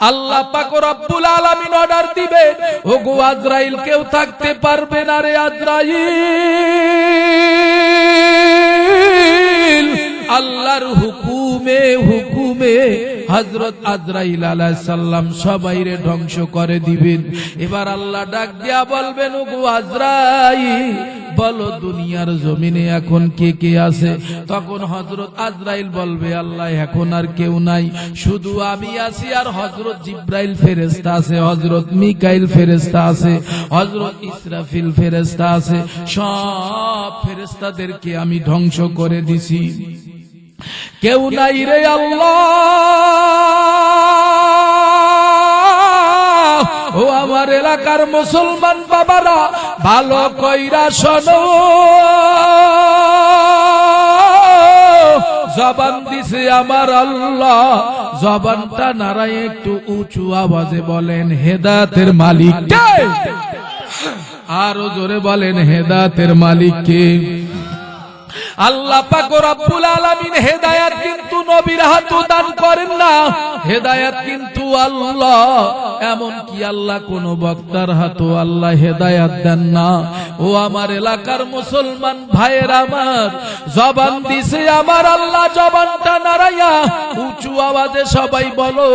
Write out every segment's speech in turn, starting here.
আল্লাহ পাক রব্বুল আলামিন অর্ডার দিবে, ওগো আজরাইল কেউ থাকতে পারবে না রে আজরাইল। আল্লাহর হুকুমে হযরত আজরাইল আলাইহিস সালাম সবাইরে ধ্বংস করে দিবেন। এবার আল্লাহ ডাক দিয়া বলবেন, ওগো আজরাইল বলো দুনিয়ার জমিনে এখন কে কে আছে? তখন হযরত আজরাইল বলবে, আল্লাহ এখন আর কেউ নাই, শুধু আমি আছি আর হযরত জিবরাইল ফেরেশতা আছে, হযরত মিকাইল ফেরেশতা আছে, হযরত ইসরাফিল ফেরেশতা আছে, সব ফেরেশতাদেরকে আমি ধ্বংস করে দিছি, কেউ নাই রে আল্লাহ। ও আমার এলাকার মুসলমান বাবারা, ভালো কইরা শোনো, জবান দিছে আমার আল্লাহ, জবানটা নাড়ায় একটু উঁচু আওয়াজে বলেন, হেদায়েতের মালিক কে? আরো জোরে বলেন, হেদায়েতের মালিক কে? আল্লাহ পাক রব্বুল আলামিন হেদায়েত কিন্তু নবীর হাতে দান করেন না, হেদায়েত কিন্তু আল্লাহ। এমন কি আল্লাহ কোন বক্তার হাতে আল্লাহ হেদায়েত দেন না। ও আমার এলাকার মুসলমান ভাইয়ের আমার, জবান দিছে আমার আল্লাহ, জবানটা নাড়াইয়া উঁচু আওয়াজে সবাই বলো,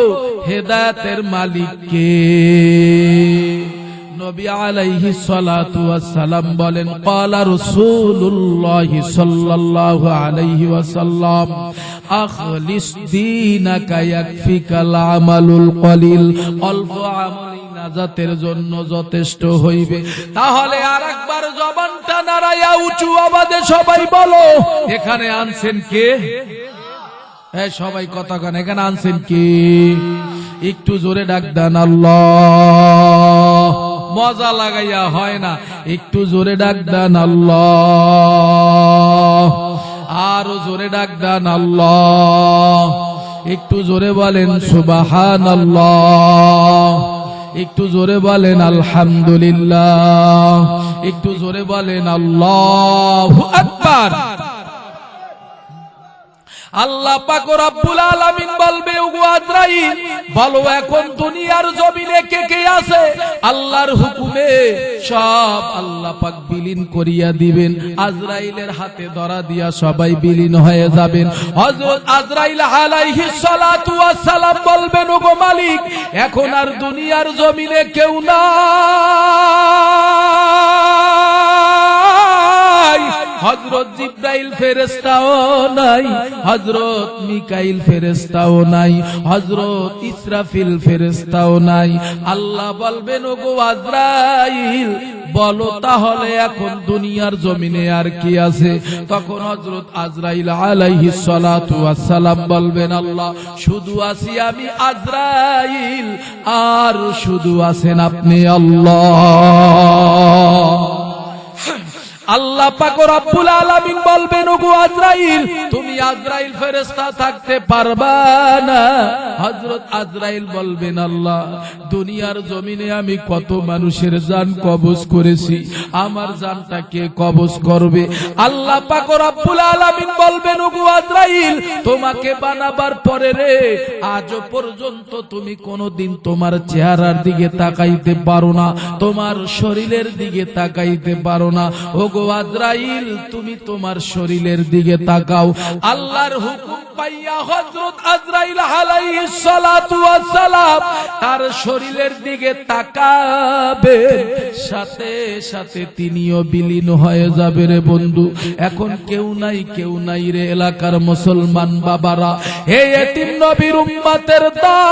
হেদায়েতের মালিক কে? নবী আলাইহিস সালাতু ওয়াস সালাম বলেন, ক্বালা রাসূলুল্লাহ সাল্লাল্লাহু আলাইহি ওয়াসাল্লাম, আখলিস দীনাকা ইয়াকফিকাল আমালুল কলিল, অল্প আমলই নাজাতের জন্য যথেষ্ট হইবে। তাহলে আরেকবার জবানটা নাড়াইয়া উঁচু আওয়াজে সবাই বলো, এখানে আনছেন কে? এই সবাই কথা কন, এখানে আনছেন কে? একটু জোরে ডাক দেন আল্লাহ। মজা লাগাইয়া হয় না, একটু জোরে ডাক দেন আল্লাহ। আরো জোরে ডাক দেন আল্লাহ। একটু জোরে বলেন সুবহানাল্লাহ। একটু জোরে বলেন আলহামদুলিল্লাহ। একটু জোরে বলেন আল্লাহু আকবার। আল্লাহ পাক রব্বুল আলামিন বলবে, ওগো আজরাইল বলো এখন দুনিয়ার জমিনে কে কে আছে? আল্লাহর হুকুমে সব আল্লাহ পাক বিলীন করিয়া দিবেন, আজরাইলের হাতে ধরা দিয়া সবাই বিলীন হয়ে যাবেন। হযরত আজরাইল আলাইহিস সালাতু ওয়াস সালাম বলবেন, ওগো মালিক এখন আর দুনিয়ার জমিনে কেউ নাই, হযরত জিবরাইল ফেরেশতাও নাই, হযরত মিকাইল ফেরেশতাও নাই, হযরত ইসরাফিল ফেরেশতাও নাই। আল্লাহ বলবেন, ওগো আজরাইল বলো তাহলে এখন দুনিয়ার জমিনে আর কি আছে? তখন হযরত আজরাইল আলাইহিস সালাতু ওয়াস সালাম বলবেন, আল্লাহ শুধু আছি আমি আজরাইল, আর শুধু আছেন আপনি আল্লাহ। আল্লাহ পাক রব্বুল আলামিন বলবেন, ওগো আজরাইল তুমি আজরাইল ফেরেশতা থাকতে পারবা না। হযরত আজরাইল বলবেন, আল্লাহ দুনিয়ার জমিনে আমি কত মানুষের জান কবজ করেছি, আমার জানটা কে কবজ করবে? আল্লাহ পাক রব্বুল আলামিন বলবেন, ওগো আজরাইল তোমাকে বানাবার পরে রে আজও পর্যন্ত তুমি কোনোদিন তোমার চেহারার দিকে তাকাইতে পারো না, তোমার শরীরের দিকে তাকাইতে পারো না। ওগো আজরাইল তুমি তোমার শরীরের দিকে তাকাও। আল্লাহর হুকুম পাইয়া হযরত আজরাইল আলাইহিস সালাতু ওয়াস সালাম তার শরীরের দিকে তাকাবে, সাথে সাথে তিনিও বিলীন হয়ে যাবে রে বন্ধু। এখন কেউ নাই রে এলাকার মুসলমান বাবারা, হে এতিম নবীর উম্মতের দল,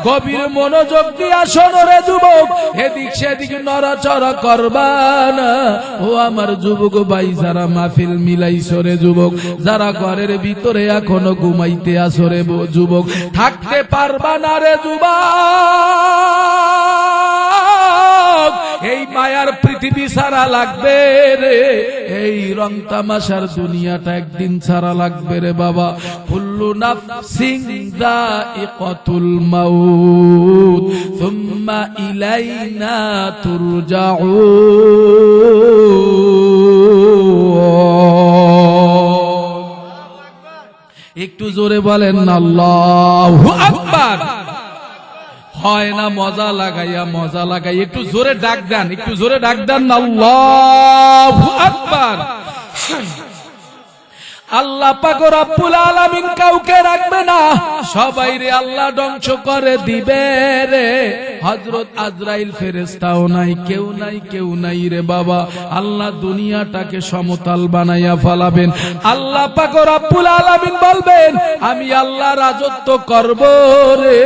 গভীর মনোযোগ দিয়া শোনো রে যুবক, এদিক সেদিক নড়াচড়া করবা না। ও আমার যুবক ভাই যারা মাহফিল মিলাইছো রে যুবক, যারা ঘরের ভিতরে এখনো ঘুমাইতে আসো রে যুবক, থাকতে পারবা না রে যুবক, এই মায়ার পৃথিবী ছাড়া লাগবে রে, এই রং তামাশার দুনিয়াটা একদিন ছাড়া লাগবে রে বাবা। কুল্লু নাফসিন যায়িকাতুল মাউত সুম্মা ইলাইনা তুরজাউন। একটু জোরে বলেন আল্লাহু আকবার। হয় না মজা লাগাই একটু জোরে ডাক দেন, একটু জোরে ডাক দেন আল্লাহু আকবার। আল্লাহ পাক রব্বুল আলামিন কাউকে রাখবে না, সবাই রে আল্লাহ ধ্বংস করে দিবে রে। হযরত আজরাইল ফেরেশতাও নাই, কেউ নাই রে বাবা। আল্লাহ দুনিয়াটাকে সমতল বানাইয়া ফেলাবেন। আল্লাহ পাক রব্বুল আলামিন বলবেন আমি আল্লাহ রাজত্ব করব রে।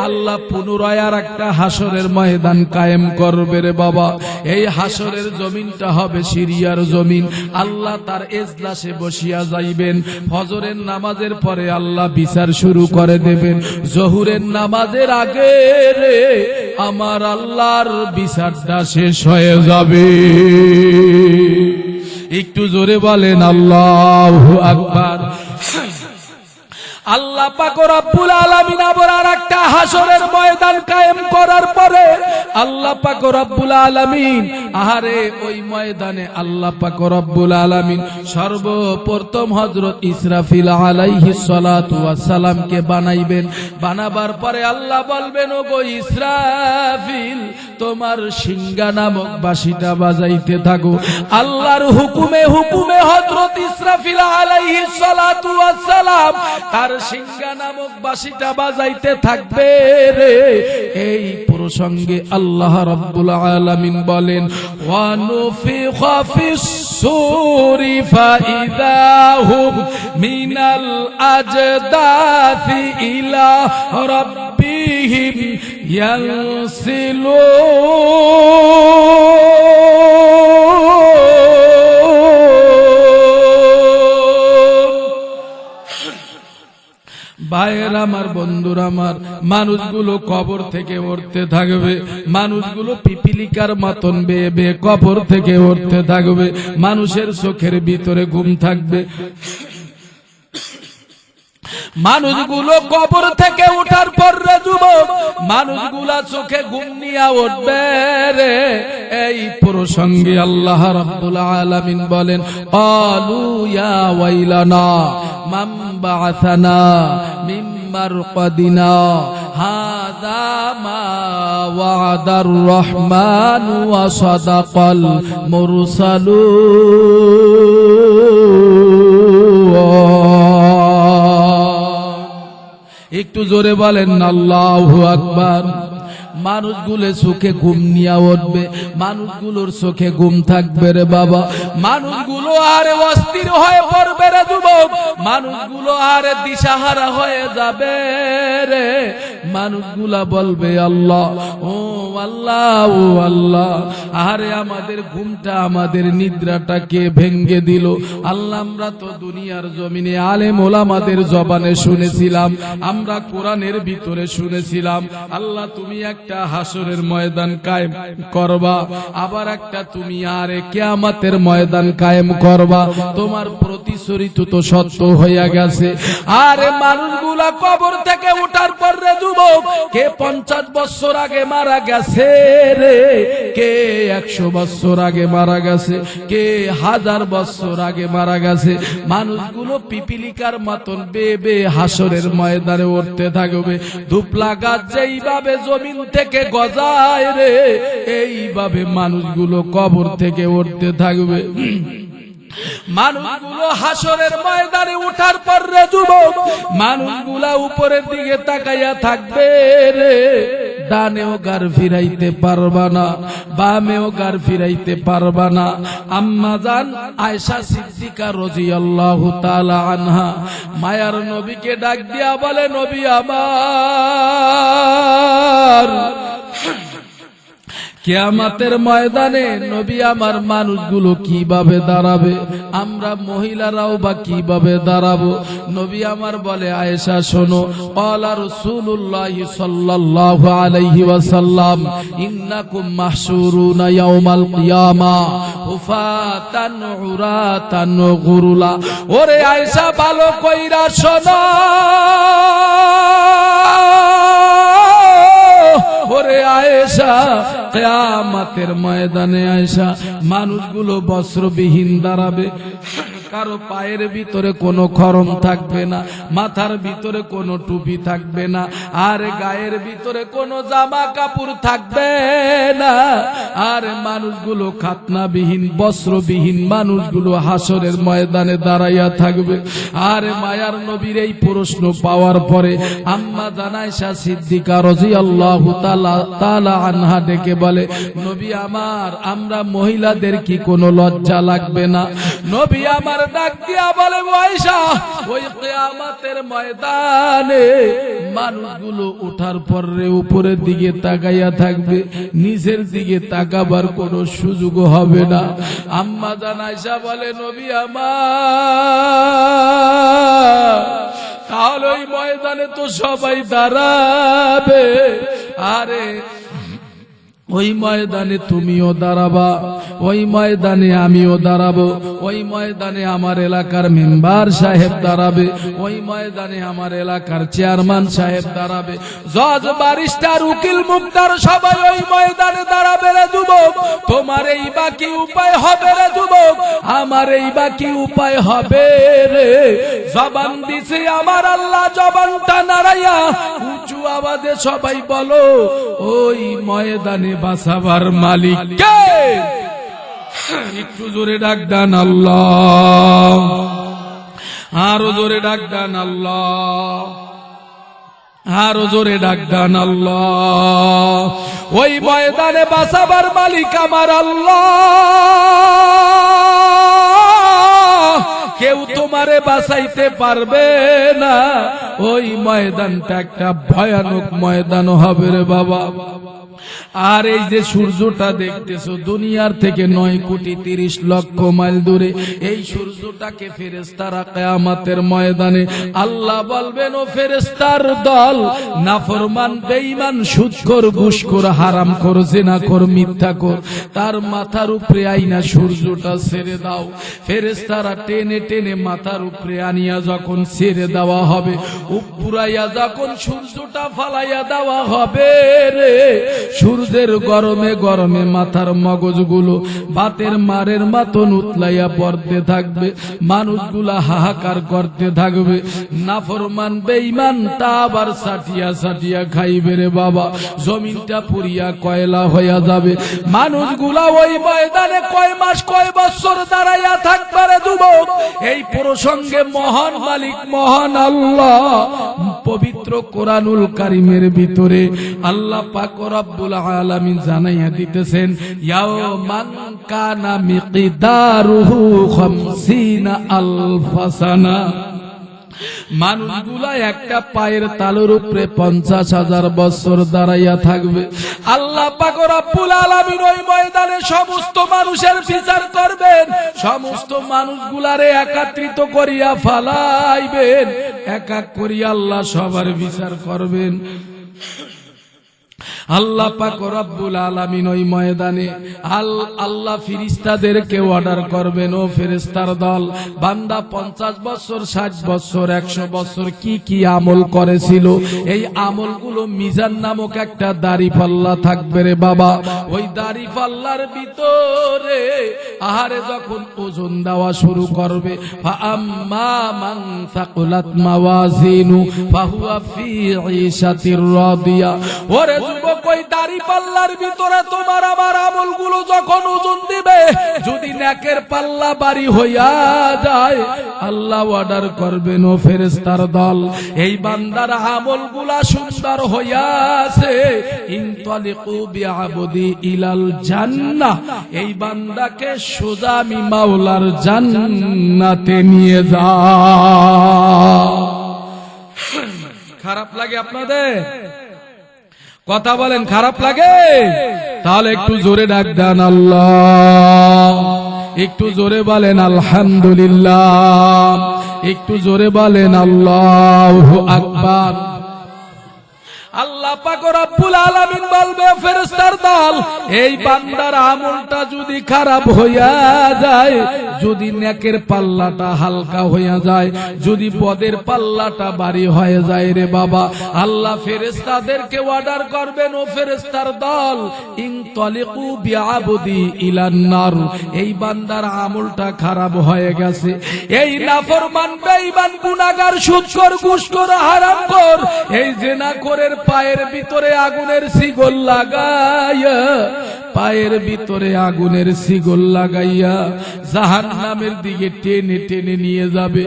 আল্লাহ পুনরায় আর একটা হাসরের ময়দান কায়েম করবে রে বাবা। এই হাসরের জমিনটা হবে সিরিয়ার জমিন। আল্লাহ তার এজলাসে বসিয়া যাইবেন। ফজরের নামাজের পরে আল্লাহ বিচার শুরু করে দেবেন। জোহরের নামাজের আগে রে আমার আল্লাহর বিচারটা শেষ হয়ে যাবে। একটু জোরে বলেন আল্লাহু আকবার। আল্লাহ পাক রব্বুল আলামিন আবার আরেকটা হাসরের ময়দান কায়েম করার পরে আল্লাহ পাক রব্বুল আলামিন আহারে ওই ময়দানে আল্লাহ পাক রব্বুল আলামিন সর্বপ্রথম হযরত ইসরাফিল আলাইহিস সালাতু ওয়াস সালামকে বানাইবেন। বানাবার পরে আল্লাহ বলবেন ওগো ইসরাফিল তোমার সিংহা নামক বাঁশিটা বাজাইতে থাকো। আল্লাহর হুকুমে হযরত ইসরাফিল আলাইহিস সালাতু ওয়াস সালাম তার সিংহা নামক বাঁশিটা বাজাইতে থাকবে রে। এই প্রসঙ্গে আল্লাহ রাব্বুল আলামিন বলেন ওয়া নুফিখা ফিস সূরি ফাইদাহুম মিনাল আজদাথি ইলা রাব্বিহিম ইয়ানসিলুন। ভাইয়ের আমার, বন্ধুরা আমার, মানুষগুলো কবর থেকে উঠতে থাকবে। মানুষগুলো পিপিলিকার মতন বেয়ে বেয়ে কবর থেকে উঠতে থাকবে। মানুষের চোখের ভিতরে ঘুম থাকবে। মানুষগুলো কবর থেকে ওঠার পর রে যুবক, মানুষগুলা চোখে ঘুম নিয়ে উঠবে রে। এই প্রসঙ্গে আল্লাহ রাব্বুল আলামিন বলেন ক্বালু ইয়া ওয়াইলানা মান বা'আসানা মিন মারকাদিনা হাযা মা ওয়া'দার রহমান ওয়া সাদাকাল মুরসালুন। একটু জোরে বলেন আল্লাহু আকবার। মানুষগুলো চোখে ঘুম নিয়ে উঠবে, মানুষগুলোর চোখে ঘুম থাকবে রে বাবা। মানুষগুলো আরে অস্থির হয়ে পড়বে রে যুবক, মানুষগুলো আরে দিশাহারা হয়ে যাবে রে। মানুষগুলা বলবে আল্লাহ ও আল্লাহ ও আল্লাহ, আরে আমাদের ঘুমটা আমাদের নিদ্রাটা কে ভেঙ্গে দিল? আল্লাহ আমরা তো দুনিয়ার জমিনে আলেম ওলামাদের জবানে শুনেছিলাম, আমরা কোরআনের ভিতরে শুনেছিলাম আল্লাহ তুমি একটা হাসরের ময়দান কায়েম করবা, আবার একটা তুমি আরে কিয়ামতের ময়দান কায়েম করবা। তোমার প্রতিশ্রুতি তো সত্য হইয়া গেছে। আরে মানুষগুলা কবর থেকে ওঠার পর রে যুবক, কে 50 বছর আগে মারা গেছে রে, কে 100 বছর আগে মারা গেছে, কে 1000 বছর আগে মারা গেছে। মানুষগুলো পিপিলিকার মতন বেয়ে বেয়ে হাসরের ময়দানে উঠতে থাকবে। ধুপলা গাছ যেইভাবে জমিন থেকে গজায় রে, এইভাবে মানুষগুলো কবর থেকে উঠতে থাকবে। মানুষগুলো হাসরের ময়দানে উঠার পর রে যুবক, মানুষগুলা উপরের দিকে তাকাইয়া থাকবে রে। ডানেও গার ফিরাইতে পারবা না, বামেও গার ফিরাইতে পারবা না। আম্মা জান আয়েশা সিদ্দিকা রাদিয়াল্লাহু তাআলা আনহা মায়ার নবীকে ডাক দিয়া বলে নবী আমার, কিয়ামতের ময়দানে নবী আমার মানুষগুলো কিভাবে দাঁড়াবে, আমরা মহিলারাও বা কিভাবে দাঁড়াবো? নবী আমার বলে আয়েশা শোনো, ক্বালা রাসূলুল্লাহ সাল্লাল্লাহু আলাইহি ওয়াসাল্লাম ইন্নাকুম মাহশুরুনা ইয়াউমাল কিয়ামা উফাতান উরাতান গুরুলা। ওরে আয়েশা ভালো কইরা শোনো, ওরে আয়েশা কিয়ামতের ময়দানে আয়েশা মানুষগুলো বস্ত্রবিহীন দাঁড়াবে। কারো পায়ের ভিতরে কোনো খরম থাকবে না, মাথার ভিতরে কোনো টুপি থাকবে না, আর গায়ের ভিতরে কোনো জামা কাপড় থাকবে না। আর মানুষগুলো খাতনাবিহীন বস্ত্রবিহীন মানুষগুলো হাসরের ময়দানে দাঁড়াইয়া থাকবে। আর মায়ার নবীর এই প্রশ্ন পাওয়ার পরে আম্মা জান আয়েশা সিদ্দিকা রাদিয়াল্লাহু তাআলা আনহা ডেকে বলে, নবী আমার, আমরা মহিলাদের কি কোনো লজ্জা লাগবে না? নবী আমার ডাক দিয়া বলে, আয়েশা, ওই কিয়ামতের ময়দানে মানুষগুলো ওঠার পরে উপরের দিকে তাকাইয়া থাকবে, নিচের দিকে তাকাবার কোনো সুযোগ হবে না। আম্মা জান আয়েশা বলে, নবী আমার, তাহলে ওই ময়দানে তো সবাই দাঁড়াবে, আরে ওই ময়দানে তুমিও দাঁড়াবা, ওই ময়দানে আমিও দাঁড়াবো, ওই ময়দানে আমার এলাকার মেম্বার সাহেব দাঁড়াবে, ওই ময়দানে আমার এলাকার চেয়ারম্যান সাহেব দাঁড়াবে, জজ ব্যারিস্টার উকিল মুক্তার সবাই ওই ময়দানে দাঁড়াবে রে যুবক। তোমার এই বাকি উপায় হবে রে যুবক, আমার এই বাকি উপায় হবে রে। জবান দিছে আমার আল্লাহ, জবানটা নাড়াইয়া উঁচু আওয়াজে সবাই বলো, ওই ময়দানে বাঁচাবার মালিক কে? একটু জোরে ডাক দেন আল্লাহ, আরো জোরে ডাক দেন আল্লাহ, আরো জোরে ডাক দেন আল্লাহ। ওই ময়দানে বাঁচাবার মালিক আমার আল্লাহ। কেউ তোমারে বাঁচাইতে পারবে না। ওই ময়দানটা একটা ভয়ানক ময়দান হবে রে বাবা। আর এই যে সূর্যটা দেখতেছো দুনিয়ার থেকে 9,30,00,000 মাইল দূরে, এই সূর্যটাকে ফেরেশতারা কিয়ামতের ময়দানে আল্লাহ বলবেন, ও ফেরেশতার দল, নাফরমান বেঈমান সুদখোর ঘুষখোর হারামখোর জিনাখোর মিথ্যাখোর, তার মাথার উপরে আইনা সূর্যটা ছেড়ে দাও। ফেরেশতারা টেনে টেনে মাথার উপরে আনিয়া যখন ছেড়ে দেওয়া হবে, উপরাইয়া যখন সূর্যটা ফালাইয়া দেওয়া হবে রে, সূর্যের গরমে গরমে মাথার মগজগুলো বাতের মারের মতন উতলাইয়া পড়তে থাকবে, মানুষগুলা হাহাকার করতে থাকবে। নাফরমান বেঈমান তা আবার সাটিয়া সাটিয়া খাইবে রে বাবা, জমিনটা পুরিয়া কয়লা হইয়া যাবে। মানুষগুলা ওই ময়দানে কয় মাস কয় বছর দাঁড়াইয়া থাকবে রে যুবক। এই প্রসঙ্গে মহান মালিক মহান আল্লাহ পবিত্র কোরআনুল কারীমের ভিতরে আল্লাহ পাক রব্বুল আলামিন জানাইয়া দিতেছেন, ইয়াওমান কানা মিকদারুহু 50,000 সানা। মানুষগুলা একটা পায়ের তালুর উপরে 50,000 বছর দাঁড়াইয়া থাকবে। আল্লাহ পাক রব্বুল আলামিন ওই ময়দানে সমস্ত মানুষের বিচার করবেন, সমস্ত মানুষগুলারে একত্রিত করিয়া ফালাইবেন, এক এক করিয়া আল্লাহ সবার বিচার করবেন। আল্লাহ পাক রব্বুল আলামিন ওই ময়দানে আল্লাহ ফেরেশতাদেরকে অর্ডার করবেন, ও ফেরেশতার দল, বান্দা 50 বছর 60 বছর 100 বছর কি কি আমল করেছিল, এই আমলগুলো মিজান নামক একটা দাড়িপাল্লা থাকবে রে বাবা। ওই দাড়িপাল্লার ভিতরে আহারে যখন ওজন দেওয়া শুরু করবে, ফাআম্মা মান সাকুলাত মাওয়াজিনু ফাহুয়া ফি ঈশাতির রাদিয়া। ওরে যুবক, ওই দাড়িপাল্লার ভিতরে তোমার আমার আমলগুলো যখন ওজন দিবে, যদি নেকের পাল্লা ভারী হইয়া যায়, আল্লাহ অর্ডার করবেন, ও ফেরেশতার দল, এই বান্দার আমলগুলা সুন্দর হইয়াছে, ইনতালিকু বিআবদি ইলাল জান্নাহ, এই বান্দাকে সোজা আমি মাওলার জান্নাতে নিয়ে যাও। খারাপ লাগে আপনাদের? কথা বলেন, খারাপ লাগে? তাহলে একটু জোরে ডাক দেন আল্লাহ, একটু জোরে বলেন আলহামদুলিল্লাহ, একটু জোরে বলেন আল্লাহু আকবার। আল্লাহ পাক রব্বুল আলামিন বলবে ফেরেশতার দল, এই বান্দার আমলটা যদি খারাপ হইয়া যায়, যদি নেকের পাল্লাটা হালকা হইয়া যায়, যদি বদের পাল্লাটা ভারী হয়ে যায় রে বাবা, আল্লাহ ফেরেশতাদেরকে অর্ডার করবেন, ও ফেরেশতার দল, ইনতালিকু বিআবদি ইলান নার, এই বান্দার আমলটা খারাপ হয়ে গেছে, এই নাফরমান বেঈমান গুনাহগার সুদখোর ঘুষখোর হারামখোর এই জিনাখোরের পায়ের ভিতরে আগুনের শিকল লাগাইয়া, পায়ের ভিতরে আগুনের শিকল লাগাইয়া জাহান্নামের দিকে টেনে টেনে নিয়ে যাবে।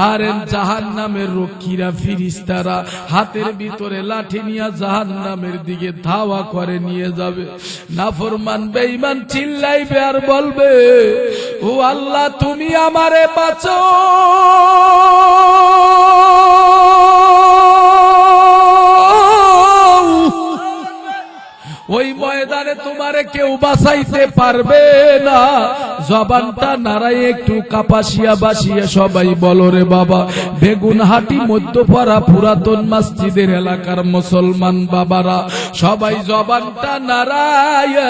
আর জাহান্নামের রক্ষীরা ফেরেশতারা হাতের ভিতরে লাঠি নিয়ে জাহান্নামের দিকে ধাওয়া করে নিয়ে যাবে। নাফরমান বেঈমান চিল্লাইবে আর বলবে, ও আল্লাহ তুমি আমারে বাঁচাও, ওই ময়দানে তোমারে কেউ বাঁচাইতে পারবে না। জবানটা নাড়াই একটু কাপাসিয়া বাসিয়া সবাই বলো রে বাবা, বেগুনহাটি মধ্যপাড়া পুরাতন মসজিদের এলাকার মুসলমান বাবারা সবাই জবানটা নাড়াইয়া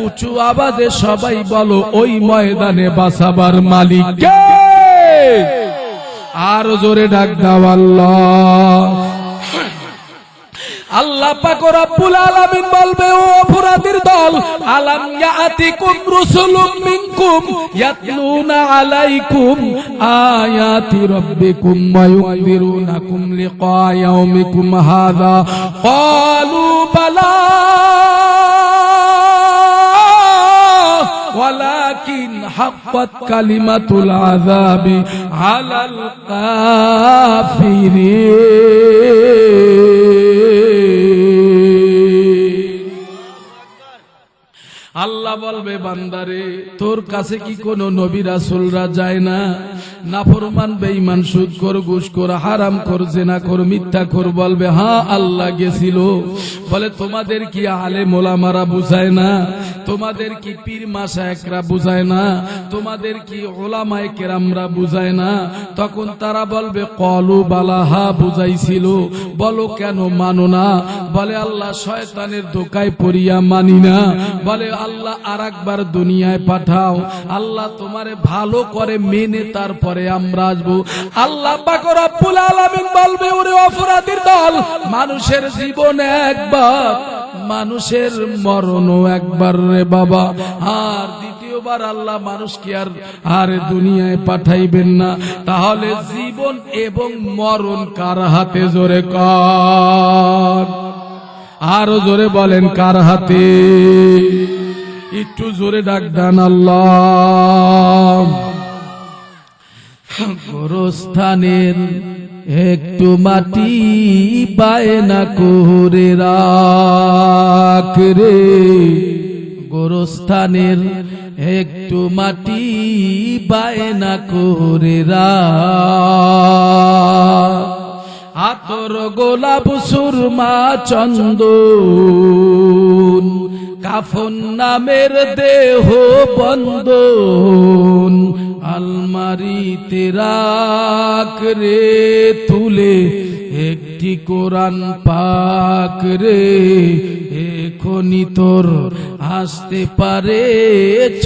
উঁচু আওয়াজে সবাই বলো, ওই ময়দানে বাঁচাবার মালিক কে? আর জোরে ডাক দাও আল্লাহ। আল্লাহ পাক রব্বুল আলামিন বলবে, ও অপরাধীর দল, আলাম ইয়াতিকুম রুসুলুম মিনকুম ইয়াতলুনা আলাইকুম আয়াতি রাব্বিকুম ওয়া ইউনযিরুনাকুম লিকা ইয়াউমিকুম হাযা ক্বালু বালা ওয়ালাকিন হাক্কাত কালিমাতুল আযাবি আলাল কাফিরিন। আল্লাহ বলবে, বান্দারে তোর কাছে কি কোন নবী রাসূলরা যায় না? নাফরমান বেঈমান সুদখোর ঘুষখোর হারামখোর জিনাখোর মিথ্যাখোর বলবে, হ্যাঁ আল্লাহ গেছিল। বলে তোমাদের কি আলেম ওলামারা বুঝায় না? তোমাদের কি পীর মাশায়েখরা বুঝায় না? তোমাদের কি উলামায়ে কেরামরা বুঝায় না? তখন তারা বলবে, ক্বালু বালা, হ্যাঁ বুঝাইছিল। বলো কেন মানো না? বলে আল্লাহ শয়তানের ধোঁকায় পড়িয়া মানি না। বলে আল্লাহ আরেকবার দুনিয়ায় পাঠাও, আল্লাহ তোমারে ভালো করে মেনে তারপরে আমরা আসবো। আল্লাহ পাক রব্বুল আলামিন বলবে, ওরে অপরাধীর দল, মানুষের জীবন একবার, মানুষের মরণও একবার রে বাবা। আর দ্বিতীয়বার আল্লাহ মানুষকে আর দুনিয়ায় পাঠাইবেন না। তাহলে জীবন এবং মরণ কার হাতে? জোরে কার? আরো জোরে বলেন কার হাতে? একটু জোরে ডাক দেন আল্লাহ। গোরস্থানের একটু মাটি বায়না করে রাখ রে, গোরস্থানের একটু মাটি বায়না করে রাখ, আতর গোলাপ সুরমা চন্দন কাফন নামের দেহ বন্ধন আলমারিতে রাখ রে, তুলে একটি কোরআন পাক রে, এখনই তোর আসতে পারে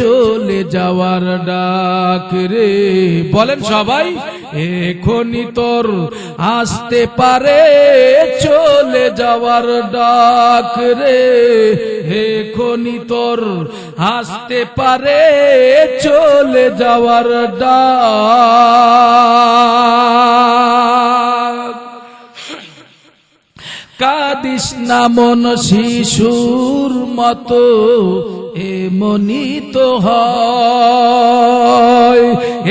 চলে যাওয়ার ডাক রে। বলেন সবাই, এখনই তোর আসতে পারে চলে যাওয়ার ডাক রে, এখনই তোর আসতে পারে চলে যাওয়ার ডাক। কাদিস না মন শিশুর মতো, এমনি তো হয়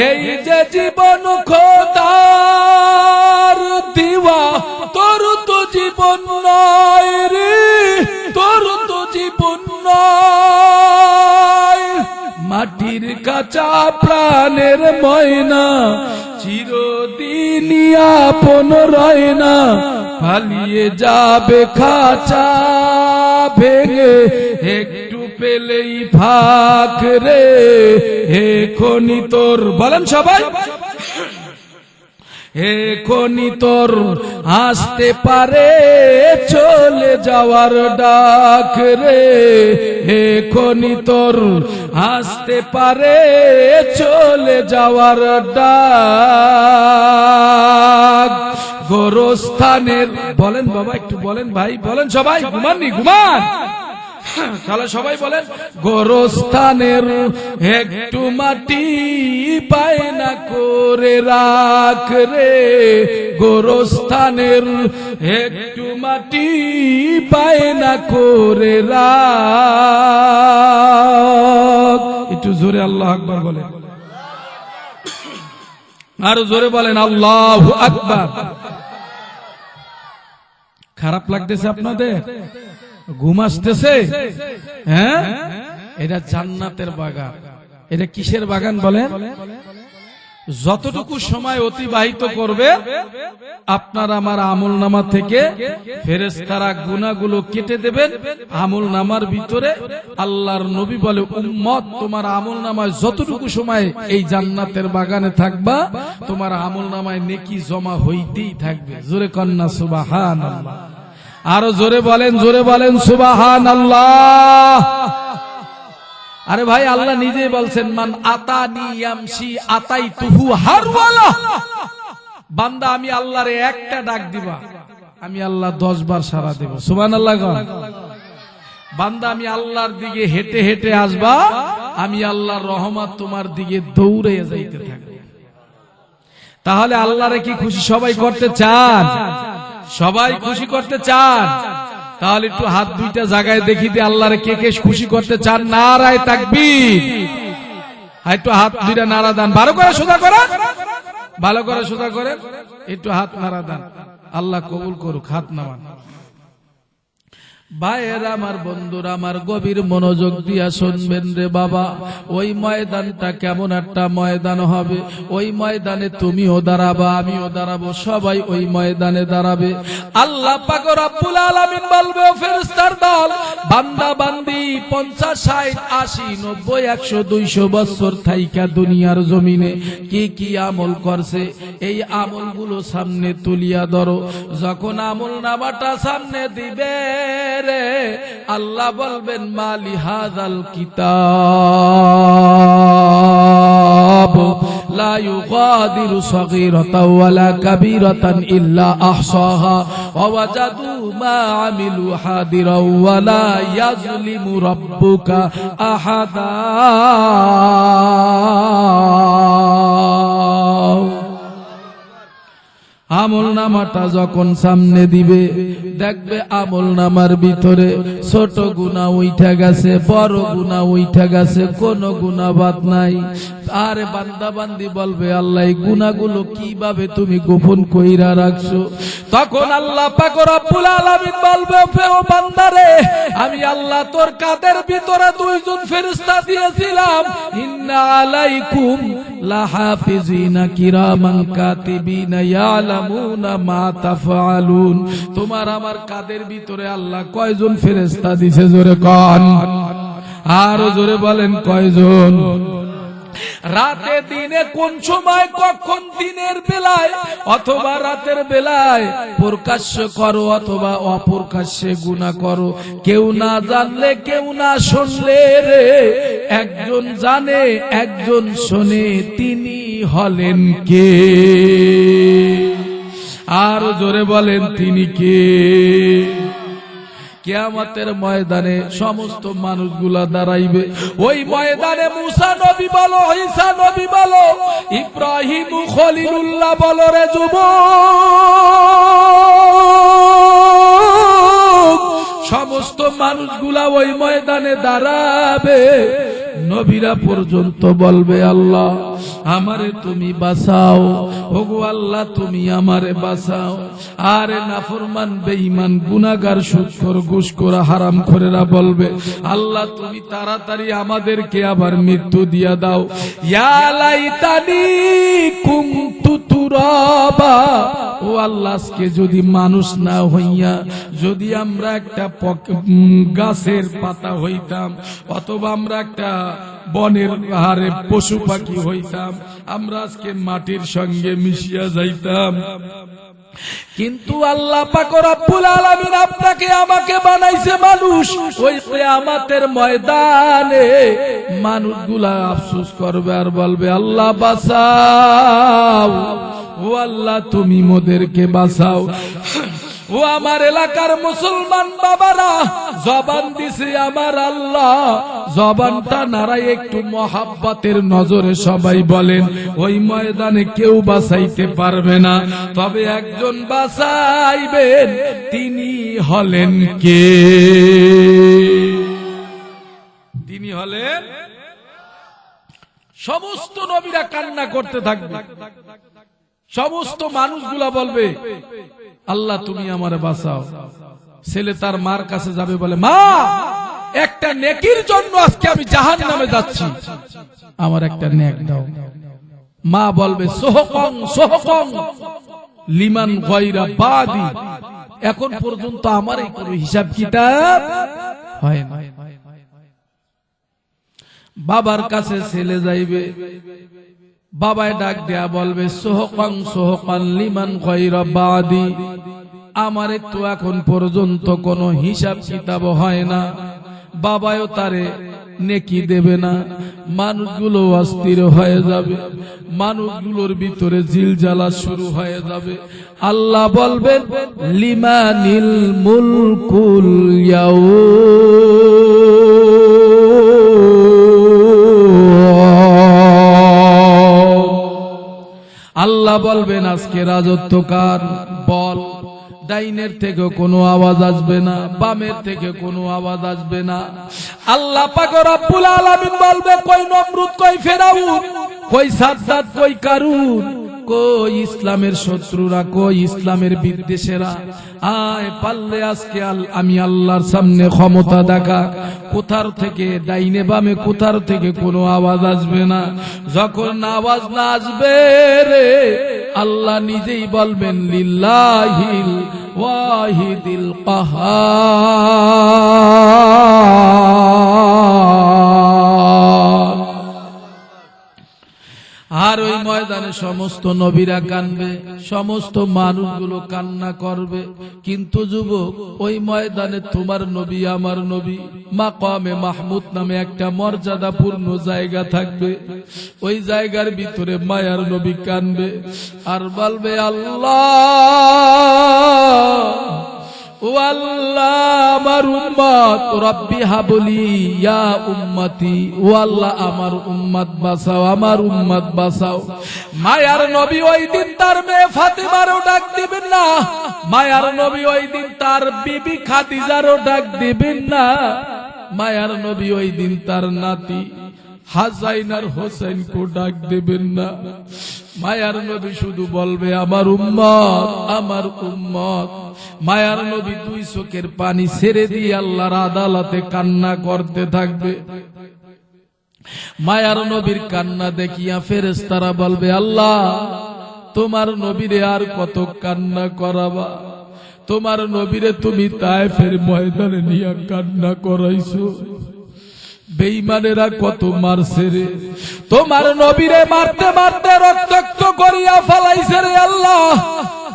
এই যে জীবন খোদার দিওয়া, তোর তো জীবন নয় রে, তোর তো জীবন নয়। মাটির কাঁচা প্রাণের ময়না চিরদিনই আপন রয় না, পালিয়ে যাবে খাঁচা ভেঙে, একটু পেলেই ফাঁক রে, এখনই তোর। বলেন সবাই, এখনই তোর আসতে পারে চলে যাওয়ার ডাক রে, এখনই তোর আসতে পারে চলে যাওয়ার ডাক। গোরস্থানের বলেন বাবা, একটু বলেন ভাই, বলেন সবাই, ঘুমাননি, ঘুমান, তাহলে সবাই বলেন, গোরস্থানের একটু মাটি বায়না করে রাখ রে, গোরস্থানের একটু মাটি বায়না করে রাখ। একটু জোরে আল্লাহু আকবার বলেন, আরো জোরে বলেন আল্লাহু আকবার। খারাপ লাগতেছে আপনাদের? ঘুম আসতেছে? হ্যাঁ, এটা জান্নাতের বাগান। এটা কিসের বাগান বলেন? যতটুকু সময় অতিবাহিত করবে আপনার আমার আমল নামা থেকে ফেরেশতারা গুনাহগুলো কেটে দেবেন। আমল নামার ভিতরে আল্লাহর নবী বলে, উম্মত তোমার আমল নামায় যতটুকু সময় এই জান্নাতের বাগানে থাকবা, তোমার আমল নামায় নেকি জমা হইতেই থাকবে। জোরে কন্না সুবহানাল্লাহ, আরো জোরে বলেন, জোরে বলেন সুবহানাল্লাহ। আরে ভাই, আল্লাহ নিজেই বলছেন, মান আতানি ইয়ামশি আতাইতুহু হারওয়ালা। বান্দা আমি আল্লাহরে একটা ডাক দিবা, আমি আল্লাহ 10 বার সাড়া দেব। সুবহানাল্লাহ। বান্দা আমি আল্লাহর দিকে হেঁটে হেঁটে আসবা, আমি আল্লাহর রহমত তোমার দিকে দৌড়ে যাইতে থাকবে। তাহলে আল্লাহরে কি খুশি সবাই করতে চান? সবাই খুশি করতে চান? তাহলে একটু হাত দুইটা জায়গায় দেখি দিয়ে আল্লাহরে কে কে খুশি করতে চান? নারায়ে তাকবীর। একটু হাত দুইটা নাড়া দেন, ভালো করে সোজা করেন, ভালো করে সোজা করেন, একটু হাত নাড়া দেন। আল্লাহ কবুল করুক, হাত নামান। ভাইয়ের আমার, বন্ধুরা আমার, গভীর মনোযোগ দিয়া শুনবেন রে বাবা। ওই ময়দানটা কেমন একটা ময়দান হবে, ওই ময়দানে তুমিও দাঁড়াবা, আমিও দাঁড়াবো, সবাই ওই ময়দানে দাঁড়াবে। আল্লাহ পাক রব্বুল আলামিন বলবে, ফেরেশতার দল, বান্দা বান্দি 50, 60, 80, 90, 100, 200 বছর থাইকা দুনিয়ার জমিনে কি কি আমল করছে, এই আমলগুলো সামনে তুলিয়া ধরো। যখন আমল নামাটা সামনে দিবে রে, আল্লাহ বলবেন, মালি হাযাল কিতাব লা ইউগাদিরু সাগীরাতাও ওয়ালা কাবীরাতান ইল্লা আহসাহা ওয়া ওয়াজাদু মা আমিলু হাদিরাও ওয়ালা ইয়াজলিমু রাব্বুকা আহাদা। আমল নামাটা যখন সামনে দিবে, দেখবে আমল নামার ভিতরে ছোট গুনাহ উঠা গেছে, বড় গুনাহ উঠা গেছে, কোন গুনাহ বাদ নাই। আরে বান্দা বান্দি বলবে, আল্লাহ এই গুনাহগুলো কিভাবে তুমি গোপন কইরা রাখছো? তখন আল্লাহ পাক রব্বুল আলামিন বলবে, ও বান্দারে, আমি আল্লাহ তোর কাদের ভিতরে 2 জন ফেরেশতা দিয়েছিলাম, ইন্না আলাইকুম লাহাফিজিনা কিরামান কাতিবিনা ইয়ালামুনা মা তাফআলুন। তোমার আমার কাদের ভিতরে আল্লাহ কয়জন ফেরেশতা দিয়েছে? জোরে কোন, আরো জোরে বলেন কয়জন? রাতে দিনে কোন সময়, কখন, দিনের বেলায় অথবা রাতের বেলায় প্রকাশ্য করো অথবা অপ্রকাশ্যে গুনাহ করো, কেউ না জানলে, কেউ না শুনলে রে, একজন জানে, একজন শোনে, তিনি হলেন কে? আর জোরে বলেন, তিনি কে? কিয়ামতের ময়দানে সমস্ত মানুষগুলা দাঁড়াইবে। ওই ময়দানে মুসা নবী বলো, ঈসা নবী বলো, ইব্রাহিম খলিলুল্লাহ বলো রে যুবক, সমস্ত মানুষগুলা ওই ময়দানে দাঁড়াবে। নবীরা পর্যন্ত বলবে, আল্লাহ আমারে তুমি বাঁচাও, ওগো আল্লাহ তুমি আমারে বাঁচাও। আরে নাফরমান, বেঈমান, গুনাহগার, সুদখোর, ঘুষখোর, হারামখোরেরা বলবে, আল্লাহ তুমি তাড়াতাড়ি আমাদেরকে আবার মৃত্যু দিয়া দাও। ইয়া লাইতানি কুনতু তুরাবা, ও আল্লাহ আজকে যদি মানুষ না হইয়া যদি আমরা একটা গাছের পাতা হইতাম, অথবা আমরা একটা বনের আহারে পশু পাখি হইতাম, আমরা আজকে মাটির সঙ্গে মিশিয়া যাইতাম। কিন্তু আল্লাহ পাক রব্বুল আলামিন আপনাকে আমাকে বানাইছে মানুষ। ওই কিয়ামতের ময়দানে মানুষগুলা আফসোস করবে আর বলবে আল্লাহ বাঁচাও, ও আল্লাহ তুমি মোদেরকে বাঁচাও। ও আমার এলাকার মুসলমান বাবারা, জবান দিছে আমার আল্লাহ, জবানটা নাড়াই একটু মহাব্বতের নজরে সবাই বলেন, ওই ময়দানে কেউ বাঁচাইতে পারবে না, তবে একজন বাঁচাইবেন, তিনি হলেন কে? তিনি হলেন, সমস্ত নবীরা কান্না করতে থাকবে, সমস্ত মানুষগুলা বলবে আল্লাহ তুমি আমারে বাঁচাও। ছেলে তার মার কাছে যাবে, বলে মা একটা নেকির জন্য আজকে আমি জাহান্নামে যাচ্ছি, আমার একটা নেক দাও। মা বলবে সোহকং সোহকং লিমান গায়রা বাদি, এখন পর্যন্ত আমার এই কোনো হিসাব কিতাব হয় না। বাবার কাছে ছেলে যাইবে, বাবায় ডাক দেয়া বলবে সোহকং সোহকান লিমান গায়রা বাদি, আমার তো এখন পর্যন্ত কোনো হিসাব কিতাব হয় না। বাবাও তারে নেকি দেবে না। মানুষগুলো অস্থির হয়ে যাবে, মানুষগুলোর ভিতরে জিলজালা শুরু হয়ে যাবে। আল্লাহ বলবেন লিমানিল মুলকুল আল্লাহ বলবেন আজকে রাজত্ব কার? বল। ডাইনের থেকে কোনো আওয়াজ আসবে না, বামের থেকে কোনো আওয়াজ আসবে না। আল্লাহ পাক রব্বুল আলামিন বলবে কই নমরুদ, কই ফেরাউন, কই সাদ্দাত, কই কারুন, কই ইসলামের শত্রুরা, কই ইসলামের বিদ্বেষীরা? আয় পারলে আজকে আমি আল্লাহর সামনে ক্ষমতা দেখা। কোথার থেকে ডাইনে বামে কোথার থেকে কোনো আওয়াজ আসবে না। যখন আওয়াজ না আসবে রে, আল্লাহ নিজেই বলবেন লিল্লাহিল ওয়াহিদিল কাহ্হার। আর ওই ময়দানে সমস্ত নবীরা কানবে, সমস্ত মানুষগুলো কান্না করবে। কিন্তু যুবক, ওই ময়দানে তোমার নবী আমার নবী মাকামে মাহমুদ নামে একটা মর্যাদাপূর্ণ জায়গা থাকবে। ওই জায়গার ভিতরে মায়ার নবী কানবে আর বলবে আল্লাহ, ও আল্লাহ আমার উম্মত, রব্বি হাবলি ইয়া উম্মতি, ও আল্লাহ আমার উম্মত বাঁচাও, আমার উম্মত বাঁচাও। মায়ার নবী ওই দিন তার মেয়ে ফাতিমারও ডাক দিবেন না, মায়ার নবী ওই দিন তার বিবি খাদিজারও ডাক দিবেন না, মায়ার নবী ওই দিন তার নাতি হাসাইন আর হোসেন কো ডাক দেবেন না। মায়ার নবী শুধু বলবে আমার উম্মত, আমার উম্মত। মায়ার নবী দুই চোখের পানি ছেড়ে দিয়ে আল্লাহর আদালতে কান্না করতে থাকবে। মায়ার নবীর কান্না দেখিয়া ফেরেশতারা বলবে আল্লাহ তোমার নবীরে আর কত কান্না করাবা? তোমার নবীরে তুমি তায়েফের ময়দানে নিয়ে কান্না করাইছো, বেঈমানেরা কত মারছে রে, তোমার নবীরে মারতে মারতে রক্তাক্ত করিয়া ফেলাইছে রে আল্লাহ,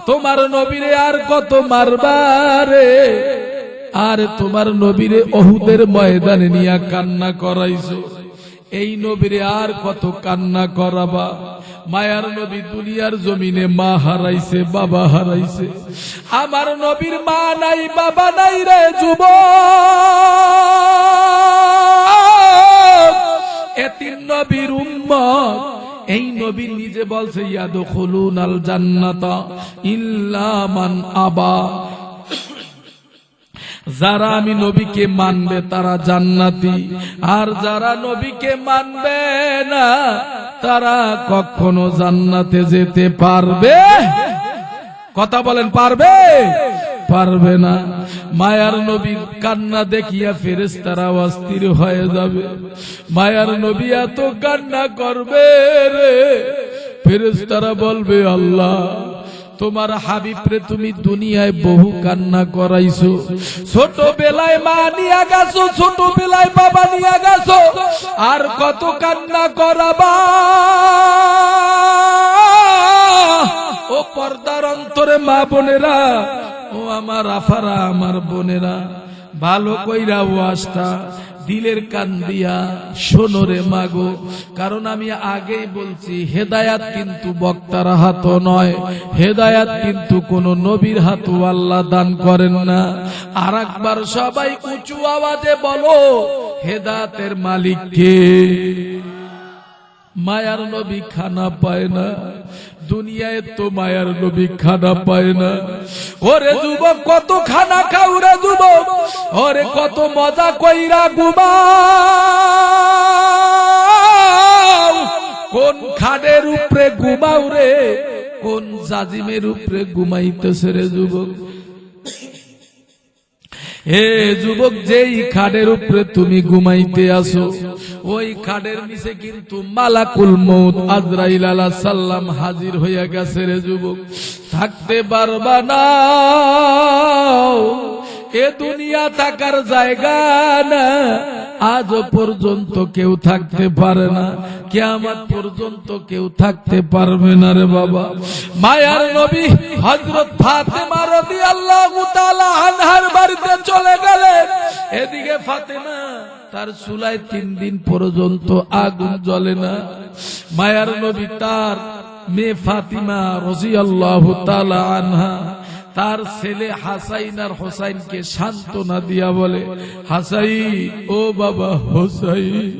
তোমার নবীরে আর কত মারবা রে? আর তোমার নবীরে উহুদের ময়দানে নিয়ে কান্না করাইছো, এই নবীরে আর কত কান্না করাবা? মায়ার নবী দুনিয়ার জমিনে মা হারাইছে, বাবা হারাইছে, আমার নবীর মা নাই বাবা নাই রে যুবক, এতিম নবীর উম্মত। এই নবী নিজে বলছে ইয়াদখুলুনাল জান্নাতা ইল্লা মান আবা, যারা আমি নবীকে মানবে তারা জান্নাতি, আর যারা নবীকে মানবে না তারা কখনো জান্নাতে যেতে পারবে? কথা বলেন, পারবে? পারবে না। মায়ার নবীর কান্না দেখিয়া ফেরেশতারা অস্থির হয়ে যাবে। মায়ার নবী এত কান্না করবে রে, ফেরেশতারা বলবে আল্লাহ তোমার হাবিবরে তুমি দুনিয়ায় বহু কান্না করাইছো, ছোটবেলায় মা নিয়া গেছো, ছোটবেলায় বাবা নিয়া গেছো, আর কত কান্না করাবা। ও পর্দার অন্তরে মা বোনেরা, ও আমার আফারা, আমার বোনেরা, ভালো কইরা ওয়াজটা দিলের কান দিয়া শোনো রে মাগো। কারণ আমি আগেই বলছি, হেদায়াত কিন্তু বক্তার হাত নয়, হেদায়াত কিন্তু কোন নবীর হাত আল্লাহ দান করেন না। আর একবার সবাই উঁচু আওয়াজে বলো, হেদায়াতের মালিক কে? মায়ার নবী খানা পায় না, দুনিয়ায় তো মায়ার নবী খানা পায় না। ওরে যুবক, কত খানা খাও রে যুবক, ওরে কত মজা কইরা ঘুমাও, কোন খাটের উপরে ঘুমাও রে, কোন জাজিমের উপরে ঘুমাইতেছে রে যুবক। হে যুবক, যেই খাটের উপরে তুমি ঘুমাইতে আসো, ওই খাটের নিচে কিন্তু মালাকুল মউত আজরাইল আলাইহিস সালাম হাজির হইয়া গেছে রে যুবক। থাকতে পারবা না, এ দুনিয়া থাকার জায়গা না। আজ পর্যন্ত কেউ থাকতে পারে না, কিয়ামত পর্যন্ত কেউ থাকতে পারবে না রে বাবা। মায়ার নবী হযরত ফাতেমা রাদিয়াল্লাহু তাআলা আনহার বাড়িতে চলে গেলেন। এদিকে ফাতেমা, তার চুলায় 3 দিন পর্যন্ত আগুন জ্বলে না। মায়ার নবী তার মেয়ে ফাতিমা রাদিয়াল্লাহু তাআলা আনহা তার ছেলে হাসাইন আর হোসাইনকে সান্ত্বনা দিয়া বলে, হাসাইন, ও বাবা হোসাইন,